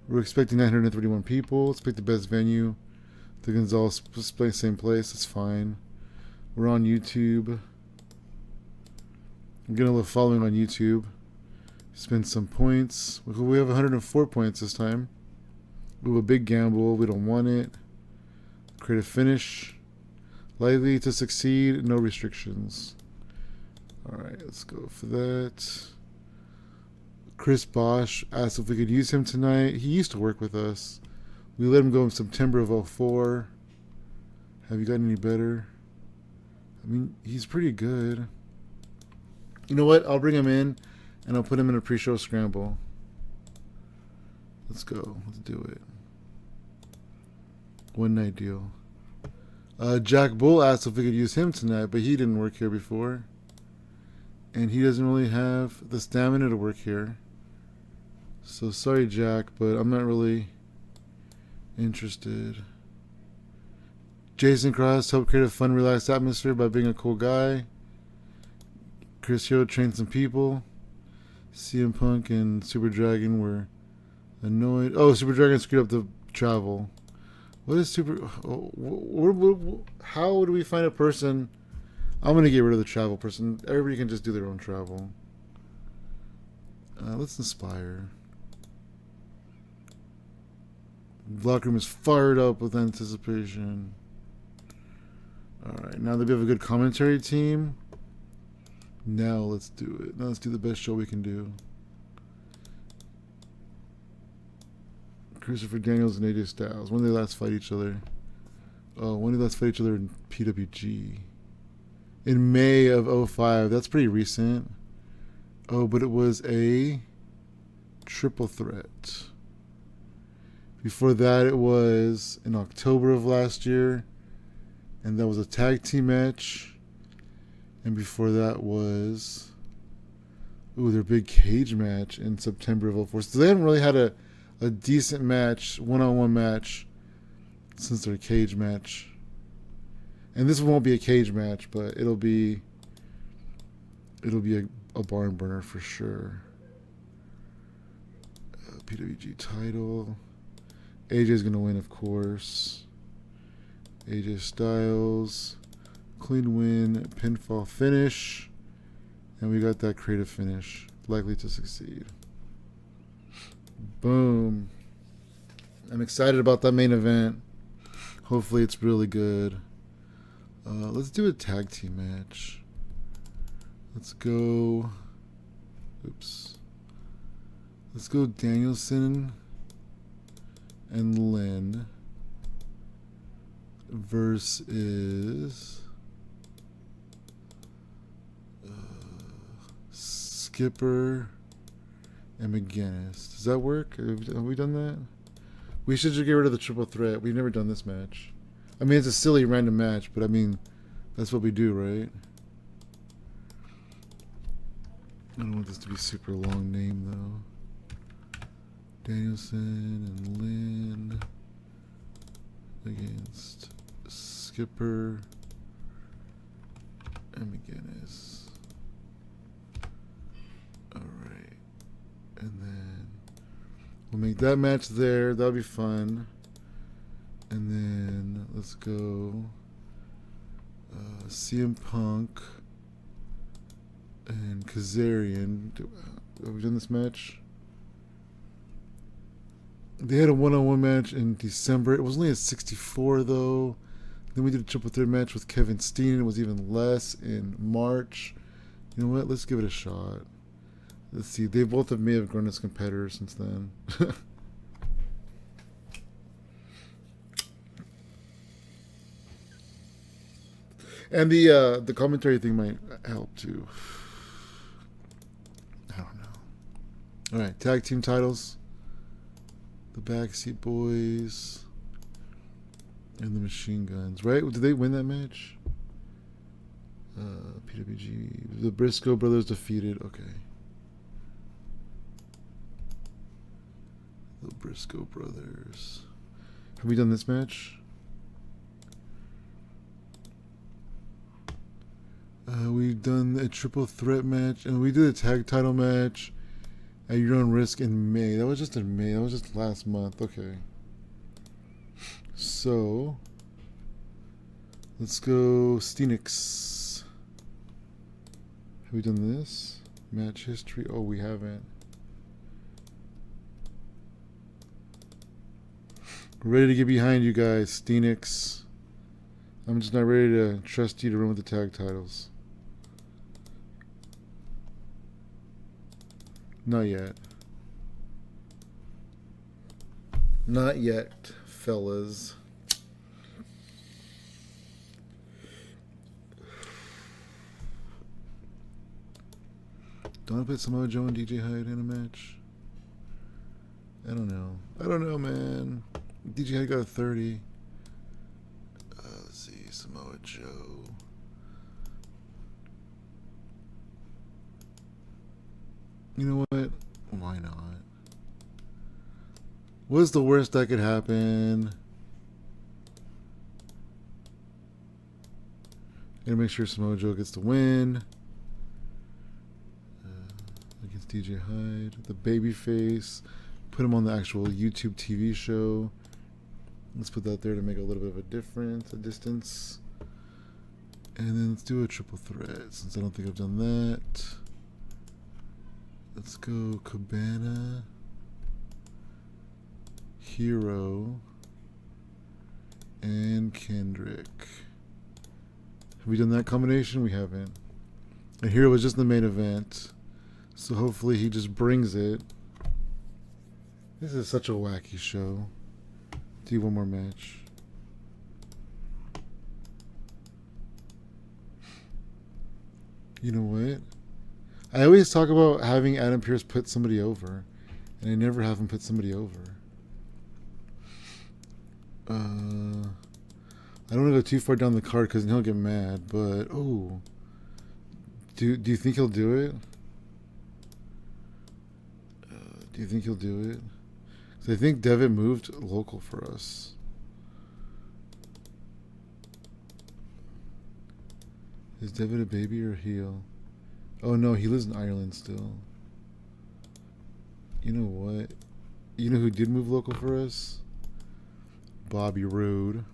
We're expecting 931 people. Let's pick the best venue. The Gonzalez same place. That's fine. We're on YouTube. I'm getting a little following on YouTube. Spend some points. We have 104 points this time. We have a big gamble. We don't want it. Create a finish. Likely to succeed. No restrictions. Alright, let's go for that. Chris Bosch asked if we could use him tonight. He used to work with us. We let him go in September of 2004. Have you gotten any better? I mean, he's pretty good. You know what? I'll bring him in, and I'll put him in a pre-show scramble. Let's go. Let's do it. One night deal. Jack Bull asked if we could use him tonight, but he didn't work here before. And he doesn't really have the stamina to work here. So sorry, Jack, but I'm not really interested. Jason Cross helped create a fun, relaxed atmosphere by being a cool guy. Chris Hero trained some people. CM Punk and Super Dragon were Annoyed. Oh, Super Dragon screwed up the travel. What is Super... how do we find a person... I'm going to get rid of the travel person. Everybody can just do their own travel. Let's inspire. Locker room is fired up with anticipation. Alright, now that we have a good commentary team, now let's do it. Now let's do the best show we can do. Christopher Daniels and AJ Styles. When did they last fight each other? Oh, when did they last fight each other in PWG? In May of 05. That's pretty recent. Oh, but it was a triple threat. Before that, it was in October of last year. And that was a tag team match. And before that was... ooh, their big cage match in September of 04. So they haven't really had a decent match, one-on-one match, since their cage match. And this won't be a cage match, but it'll be a barn burner for sure. PWG title. AJ's gonna win, of course. AJ Styles, clean win, pinfall finish, and we got that creative finish, likely to succeed. Boom. I'm excited about that main event. Hopefully it's really good. Let's do a tag team match. Let's go... oops. Let's go Danielson and Lynn versus Skipper and McGinnis. Does that work? Have we done that? We should just get rid of the triple threat. We've never done this match. I mean, it's a silly random match, but I mean, that's what we do, right? I don't want this to be a super long name, though. Danielson and Lynn against Skipper and McGinnis. Alright. And then we'll make that match there. That'll be fun. And then let's go CM Punk and Kazarian. Have we done this match? They had a one-on-one match in December. It was only a 64 though. Then we did a triple threat match with Kevin Steen. It was even less in March. You know what? Let's give it a shot. Let's see. They both may have grown as competitors since then. And the commentary thing might help too. I don't know. All right, tag team titles. The Backseat Boys and the Machine Guns. Right? Did they win that match? PWG. The Briscoe brothers defeated. Okay. The Briscoe brothers. Have we done this match? We've done a triple threat match, and we did a tag title match at your own risk in May. That was just in May. That was just last month. Okay. So, let's go Steenix. Have we done this? Match history? Oh, we haven't. Ready to get behind you guys, Steenix. I'm just not ready to trust you to run with the tag titles. Not yet. Not yet, fellas. Don't I put Samoa Joe and DJ Hyde in a match? I don't know. I don't know, man. DJ Hyde got a 30. Let's see. Samoa Joe. You know what? Why not? What's the worst that could happen? Gonna make sure Samoa Joe gets the win. Against DJ Hyde. The babyface. Put him on the actual YouTube TV show. Let's put that there to make a little bit of a difference, a distance. And then let's do a triple threat since I don't think I've done that. Let's go Cabana, Hero, and Kendrick. Have we done that combination? We haven't. And Hero was just the main event. So hopefully he just brings it. This is such a wacky show. Do one more match. You know what? I always talk about having Adam Pearce put somebody over, and I never have him put somebody over. I don't want to go too far down the card because he'll get mad, but oh, do you think he'll do it? Do you think he'll do it? Because I think Devitt moved local for us. Is Devitt a baby or a heel? Oh no, he lives in Ireland still. You know what? You know who did move local for us? Bobby Roode.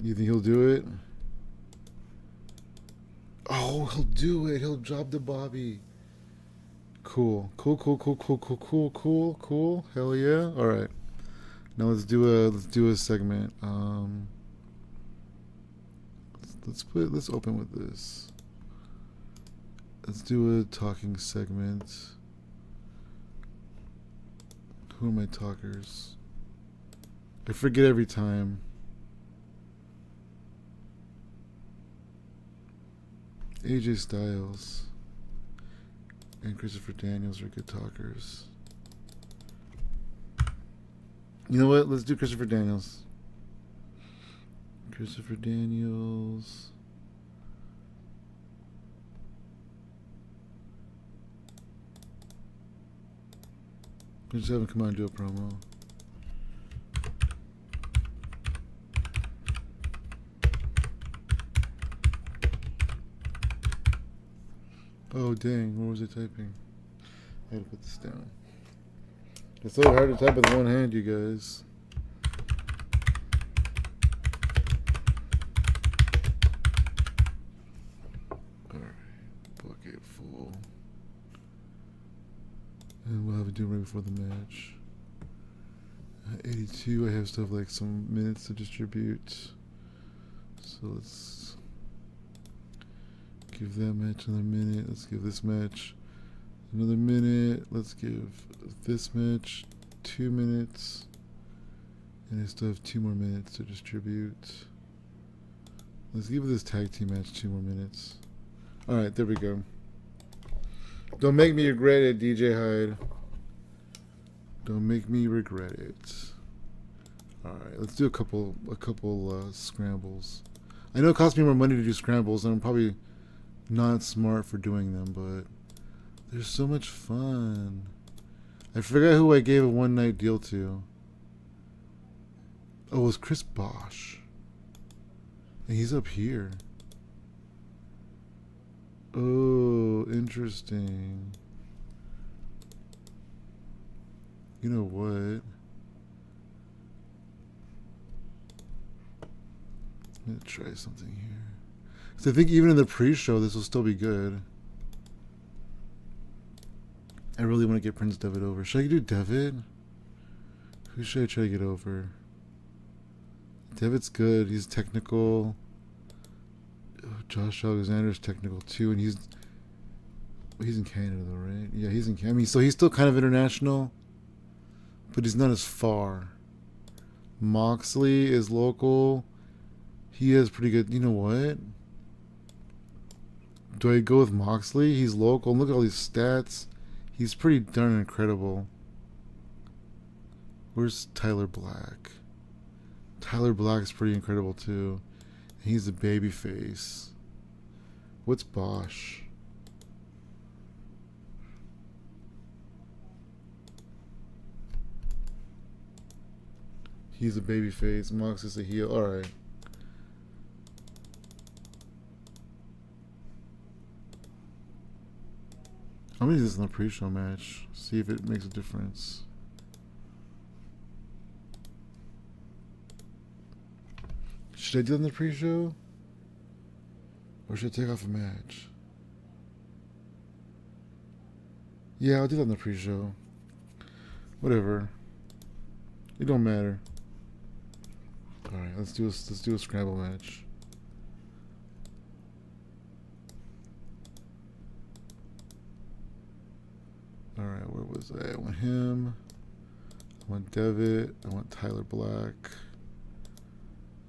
You think he'll do it? Oh, he'll do it. He'll drop the Bobby. Cool. Cool. Hell yeah. All right. Now let's do a segment. Let's open with this. Let's do a talking segment. Who are my talkers? I forget every time. AJ Styles and Christopher Daniels are good talkers. You know what? Let's do Christopher Daniels. Christopher Daniels. Let's just have him come on and do a promo. Oh dang, what was I typing? I had to put this down. It's so hard to type with one hand, you guys. Alright, bucket full. And we'll have it due right before the match. At 82, I have stuff like some minutes to distribute. So let's give that match another minute. Let's give this match another minute. Let's give this match 2 minutes. And I still have 2 more minutes to distribute. Let's give this tag team match 2 more minutes. Alright, there we go. Don't make me regret it, DJ Hyde. Don't make me regret it. Alright, let's do a couple scrambles. I know it costs me more money to do scrambles, and I'm probably not smart for doing them, but they're so much fun. I forgot who I gave a one-night deal to. Oh, it was Chris Bosch. And he's up here. Oh, interesting. You know what? I'm gonna try something here. Because I think even in the pre-show, this will still be good. I really want to get Prince Devitt over. Should I do Devitt? Who should I try to get over? Devitt's good. He's technical. Josh Alexander's technical too, and he's in Canada though, right? Yeah, he's in Canada. I mean, so he's still kind of international, but he's not as far. Moxley is local. He has pretty good. You know what? Do I go with Moxley? He's local. Look at all these stats. He's pretty darn incredible. Where's Tyler Black? Tyler Black's pretty incredible too. He's a baby face. What's Bosch? He's a baby face. Mox is a heel. Alright. I'm gonna do this in the pre-show match. See if it makes a difference. Should I do it in the pre-show? Or should I take off a match? Yeah, I'll do that in the pre-show. Whatever. It don't matter. Alright, let's do a scramble match. Alright, where was I? I want him. I want Devitt. I want Tyler Black.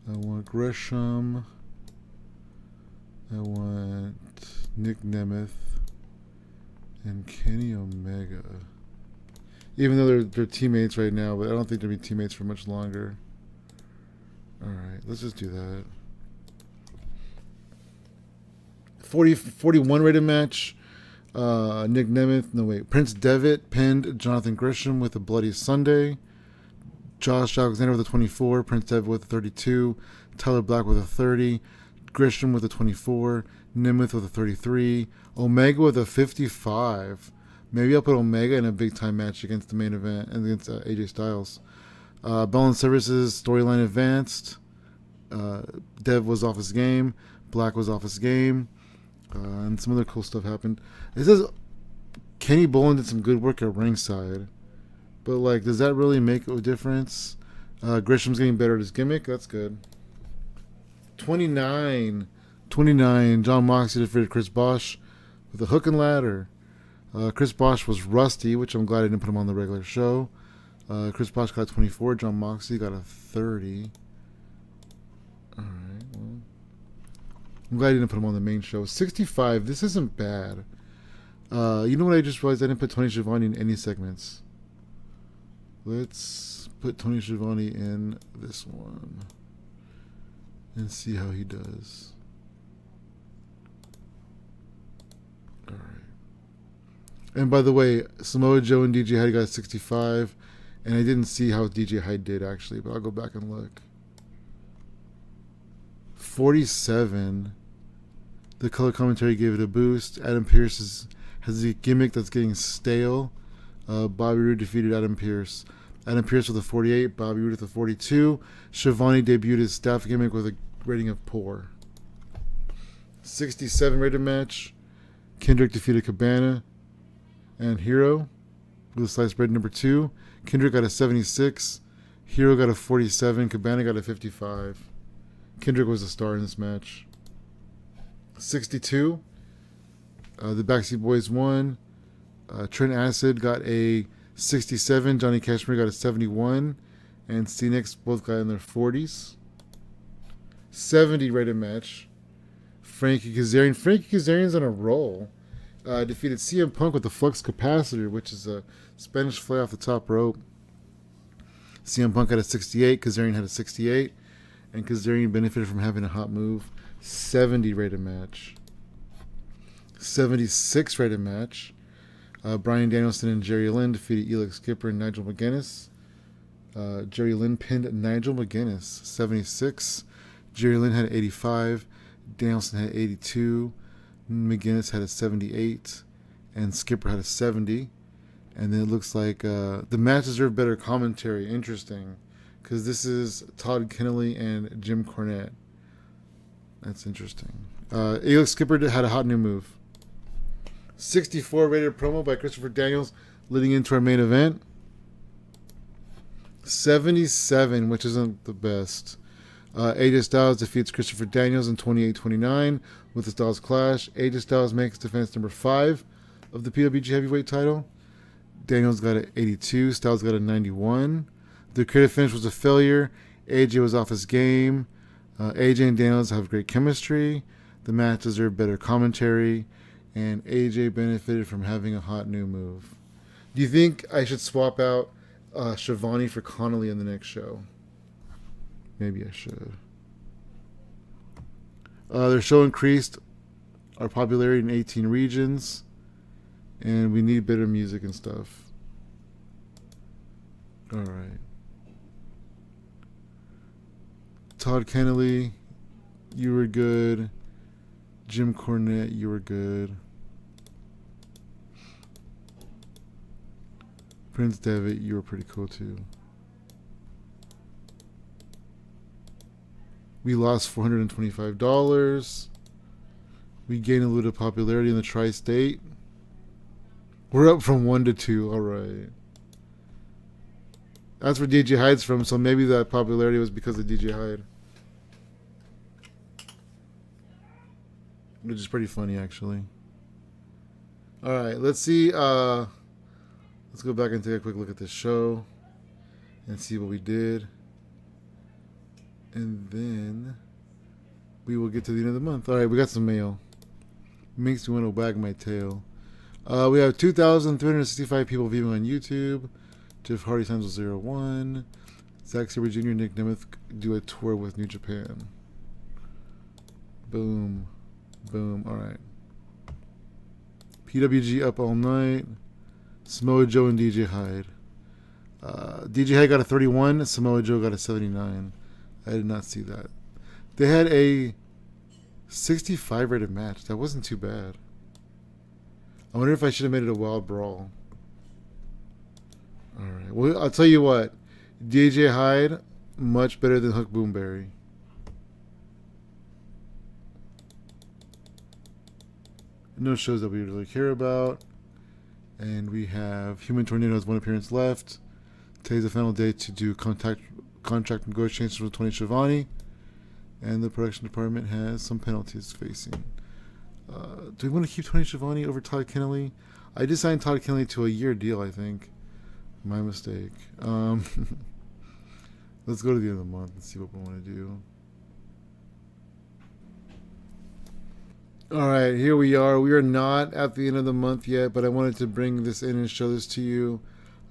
I want Gresham. I want Nick Nemeth. And Kenny Omega. Even though they're teammates right now, but I don't think they'll be teammates for much longer. Alright, let's just do that. 41 rated match. Nick Nemeth, no wait, Prince Devitt pinned Jonathan Gresham with a Bloody Sunday. Josh Alexander with a 24, Prince Devitt with a 32, Tyler Black with a 30, Gresham with a 24, Nemeth with a 33, Omega with a 55. Maybe I'll put Omega in a big time match against the main event and against AJ Styles. Bell and Services storyline advanced. Dev was off his game. Black was off his game. And some other cool stuff happened. It says Kenny Bolin did some good work at ringside. But, like, does that really make a difference? Gresham's getting better at his gimmick. That's good. 29. John Moxley defeated Chris Bosch with a hook and ladder. Chris Bosch was rusty, which I'm glad I didn't put him on the regular show. Chris Bosch got a 24. John Moxley got a 30. All right, well, I'm glad I didn't put him on the main show. 65. This isn't bad. You know what I just realized? I didn't put Tony Schiavone in any segments. Let's put Tony Schiavone in this one and see how he does. All right. And by the way, Samoa Joe and DJ Hyde got 65, and I didn't see how DJ Hyde did actually, but I'll go back and look. 47. The color commentary gave it a boost. Adam Pearce has a gimmick that's getting stale. Bobby Roode defeated Adam Pearce. Adam Pearce with a 48, Bobby Roode with a 42. Schiavone debuted his staff gimmick with a rating of poor. 67 rated match. Kendrick defeated Cabana and Hero with a sliced bread number 2. Kendrick got a 76. Hero got a 47. Cabana got a 55. Kendrick was the star in this match. 62. The Backseat Boys won. Trent Acid got a 67. Johnny Cashmere got a 71. And Phoenix both got in their 40s. 70 rated match. Frankie Kazarian. Frankie Kazarian's on a roll. Defeated CM Punk with the Flux Capacitor, which is a Spanish fly off the top rope. CM Punk had a 68. Kazarian had a 68. And Kazarian benefited from having a hot move. 70 rated match. 76 rated match. Bryan Danielson and Jerry Lynn defeated Elix Skipper and Nigel McGuinness. Jerry Lynn pinned Nigel McGuinness. 76. Jerry Lynn had 85. Danielson had 82. McGuinness had a 78. And Skipper had a 70. And then it looks like the match deserved better commentary. Interesting. Because this is Todd Kennelly and Jim Cornette. That's interesting. Elix Skipper had a hot new move. 64 rated promo by Christopher Daniels leading into our main event. 77, which isn't the best. AJ Styles defeats Christopher Daniels in 28-29 with the Styles Clash. AJ Styles makes defense number 5 of the PWG Heavyweight title. Daniels got an 82. Styles got a 91. The creative finish was a failure. AJ was off his game. AJ and Daniels have great chemistry. The match deserved better commentary. And AJ benefited from having a hot new move. Do you think I should swap out Schiavone for Connolly in the next show? Maybe I should. Their show increased our popularity in 18 regions. And we need better music and stuff. Alright. Todd Kennelly, you were good. Jim Cornette, you were good. Prince Devitt, you were pretty cool too. We lost $425. We gained a little of popularity in the tri-state. We're up from 1 to 2. All right. That's where DJ Hyde's from, so maybe that popularity was because of DJ Hyde. Which is pretty funny, actually. All right, let's see. Let's go back and take a quick look at this show and see what we did. And then we will get to the end of the month. All right, we got some mail. Makes me want to wag my tail. We have 2,365 people viewing on YouTube. Jeff Hardy signs with 01. Zack Sabre Jr. and Nick Nemeth do a tour with New Japan. Boom. Boom. All right. PWG up all night. Samoa Joe and DJ Hyde. DJ Hyde got a 31. Samoa Joe got a 79. I did not see that. They had a 65 rated match. That wasn't too bad. I wonder if I should have made it a wild brawl. Alright. Well, I'll tell you what. DJ Hyde, much better than Hook Boomberry. No shows that we really care about. And we have Human Tornado has one appearance left. Today's the final day to do contract negotiations with Tony Schiavone. And the production department has some penalties facing. Do we want to keep Tony Schiavone over Todd Kennelly? I just signed Todd Kennelly to a year deal, I think. My mistake. Let's go to the end of the month and see what we want to do. Alright, here we are. We are not at the end of the month yet, but I wanted to bring this in and show this to you.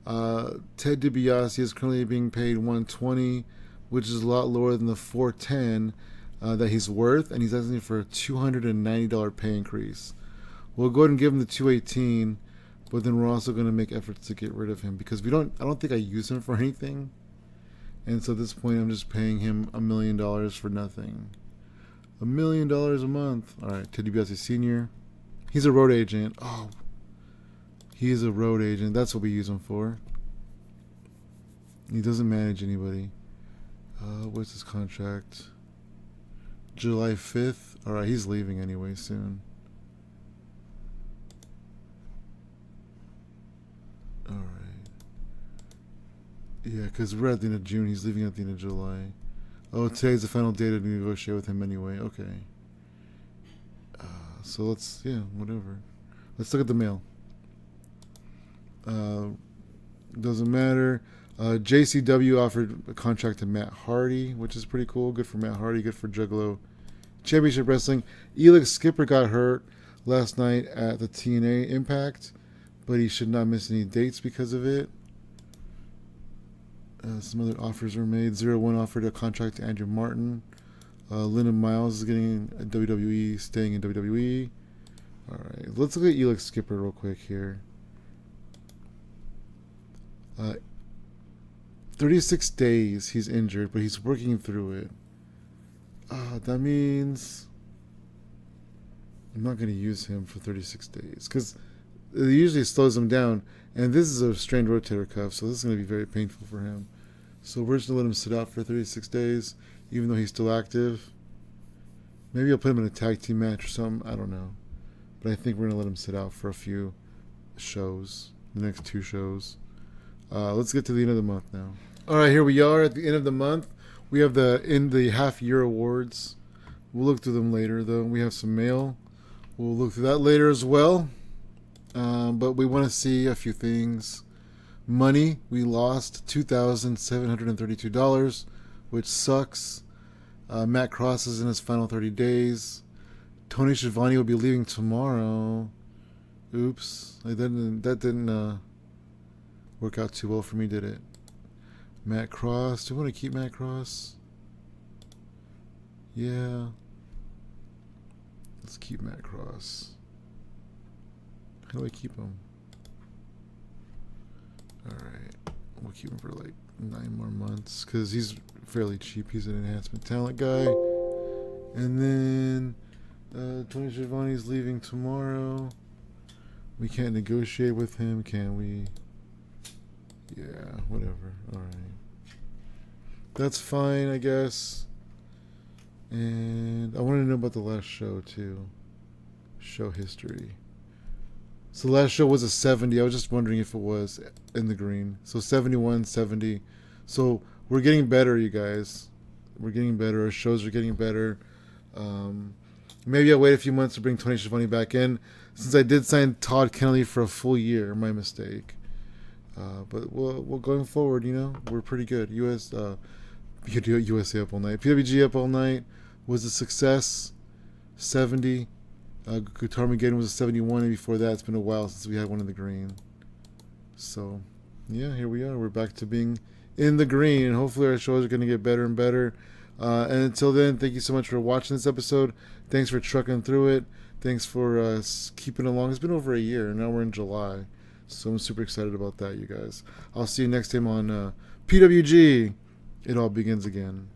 Ted DiBiase is currently being paid $120, which is a lot lower than the $410 that he's worth, and he's asking for a $290 pay increase. We'll go ahead and give him the $218, but then we're also going to make efforts to get rid of him because I don't think I use him for anything, and so at this point I'm just paying him $1 million for nothing. $1 million a month. All right, Ted DiBiase Sr. He's a road agent. Oh, he's a road agent. That's what we use him for. He doesn't manage anybody. What's his contract? July 5th. All right, he's leaving anyway soon. All right. Yeah, because we're at the end of June. He's leaving at the end of July. Oh, today's the final day to negotiate with him anyway. Okay. So let's, whatever. Let's look at the mail. Doesn't matter. JCW offered a contract to Matt Hardy, which is pretty cool. Good for Matt Hardy. Good for Juggalo Championship Wrestling. Elix Skipper got hurt last night at the TNA Impact, but he should not miss any dates because of it. Some other offers were made. 01 offered a contract to Andrew Martin. Lyndon Miles is getting a WWE, staying in WWE. All right, let's look at Elix Skipper real quick here. 36 days he's injured, but he's working through it. That means I'm not going to use him for 36 days because it usually slows him down. And this is a strained rotator cuff, so this is going to be very painful for him. So we're just going to let him sit out for 36 days, even though he's still active. Maybe I'll put him in a tag team match or something. I don't know. But I think we're going to let him sit out for a few shows, the next 2 shows. Let's get to the end of the month now. All right, here we are at the end of the month. We have the half-year awards. We'll look through them later, though. We have some mail. We'll look through that later as well. But we want to see a few things. Money, we lost $2,732, which sucks. Matt Cross is in his final 30 days. Tony Schiavone will be leaving tomorrow. Oops. That didn't work out too well for me, did it? Matt Cross. Do you want to keep Matt Cross? Yeah. Let's keep Matt Cross. How do I keep him? Alright. We'll keep him for like 9 more months because he's fairly cheap. He's an enhancement talent guy. And then Tony Schiavone's leaving tomorrow. We can't negotiate with him, can we? Yeah, whatever. All right. That's fine, I guess. And I want to know about the last show, too. Show history. So the last show was a 70. I was just wondering if it was in the green. So 71, 70. So we're getting better, you guys. We're getting better. Our shows are getting better. Maybe I'll wait a few months to bring Tony Schiavone back in, since I did sign Todd Kennelly for a full year. My mistake. But we'll going forward, we're pretty good. USA up all night. PWG up all night was a success. 70. Guitar Mageddon was a 71, and before that, it's been a while since we had one in the green. So, yeah, here we are. We're back to being in the green, and hopefully our shows are going to get better and better. And until then, thank you so much for watching this episode. Thanks for trucking through it. Thanks for keeping along. It's been over a year, and now we're in July. So I'm super excited about that, you guys. I'll see you next time on PWG. It all begins again.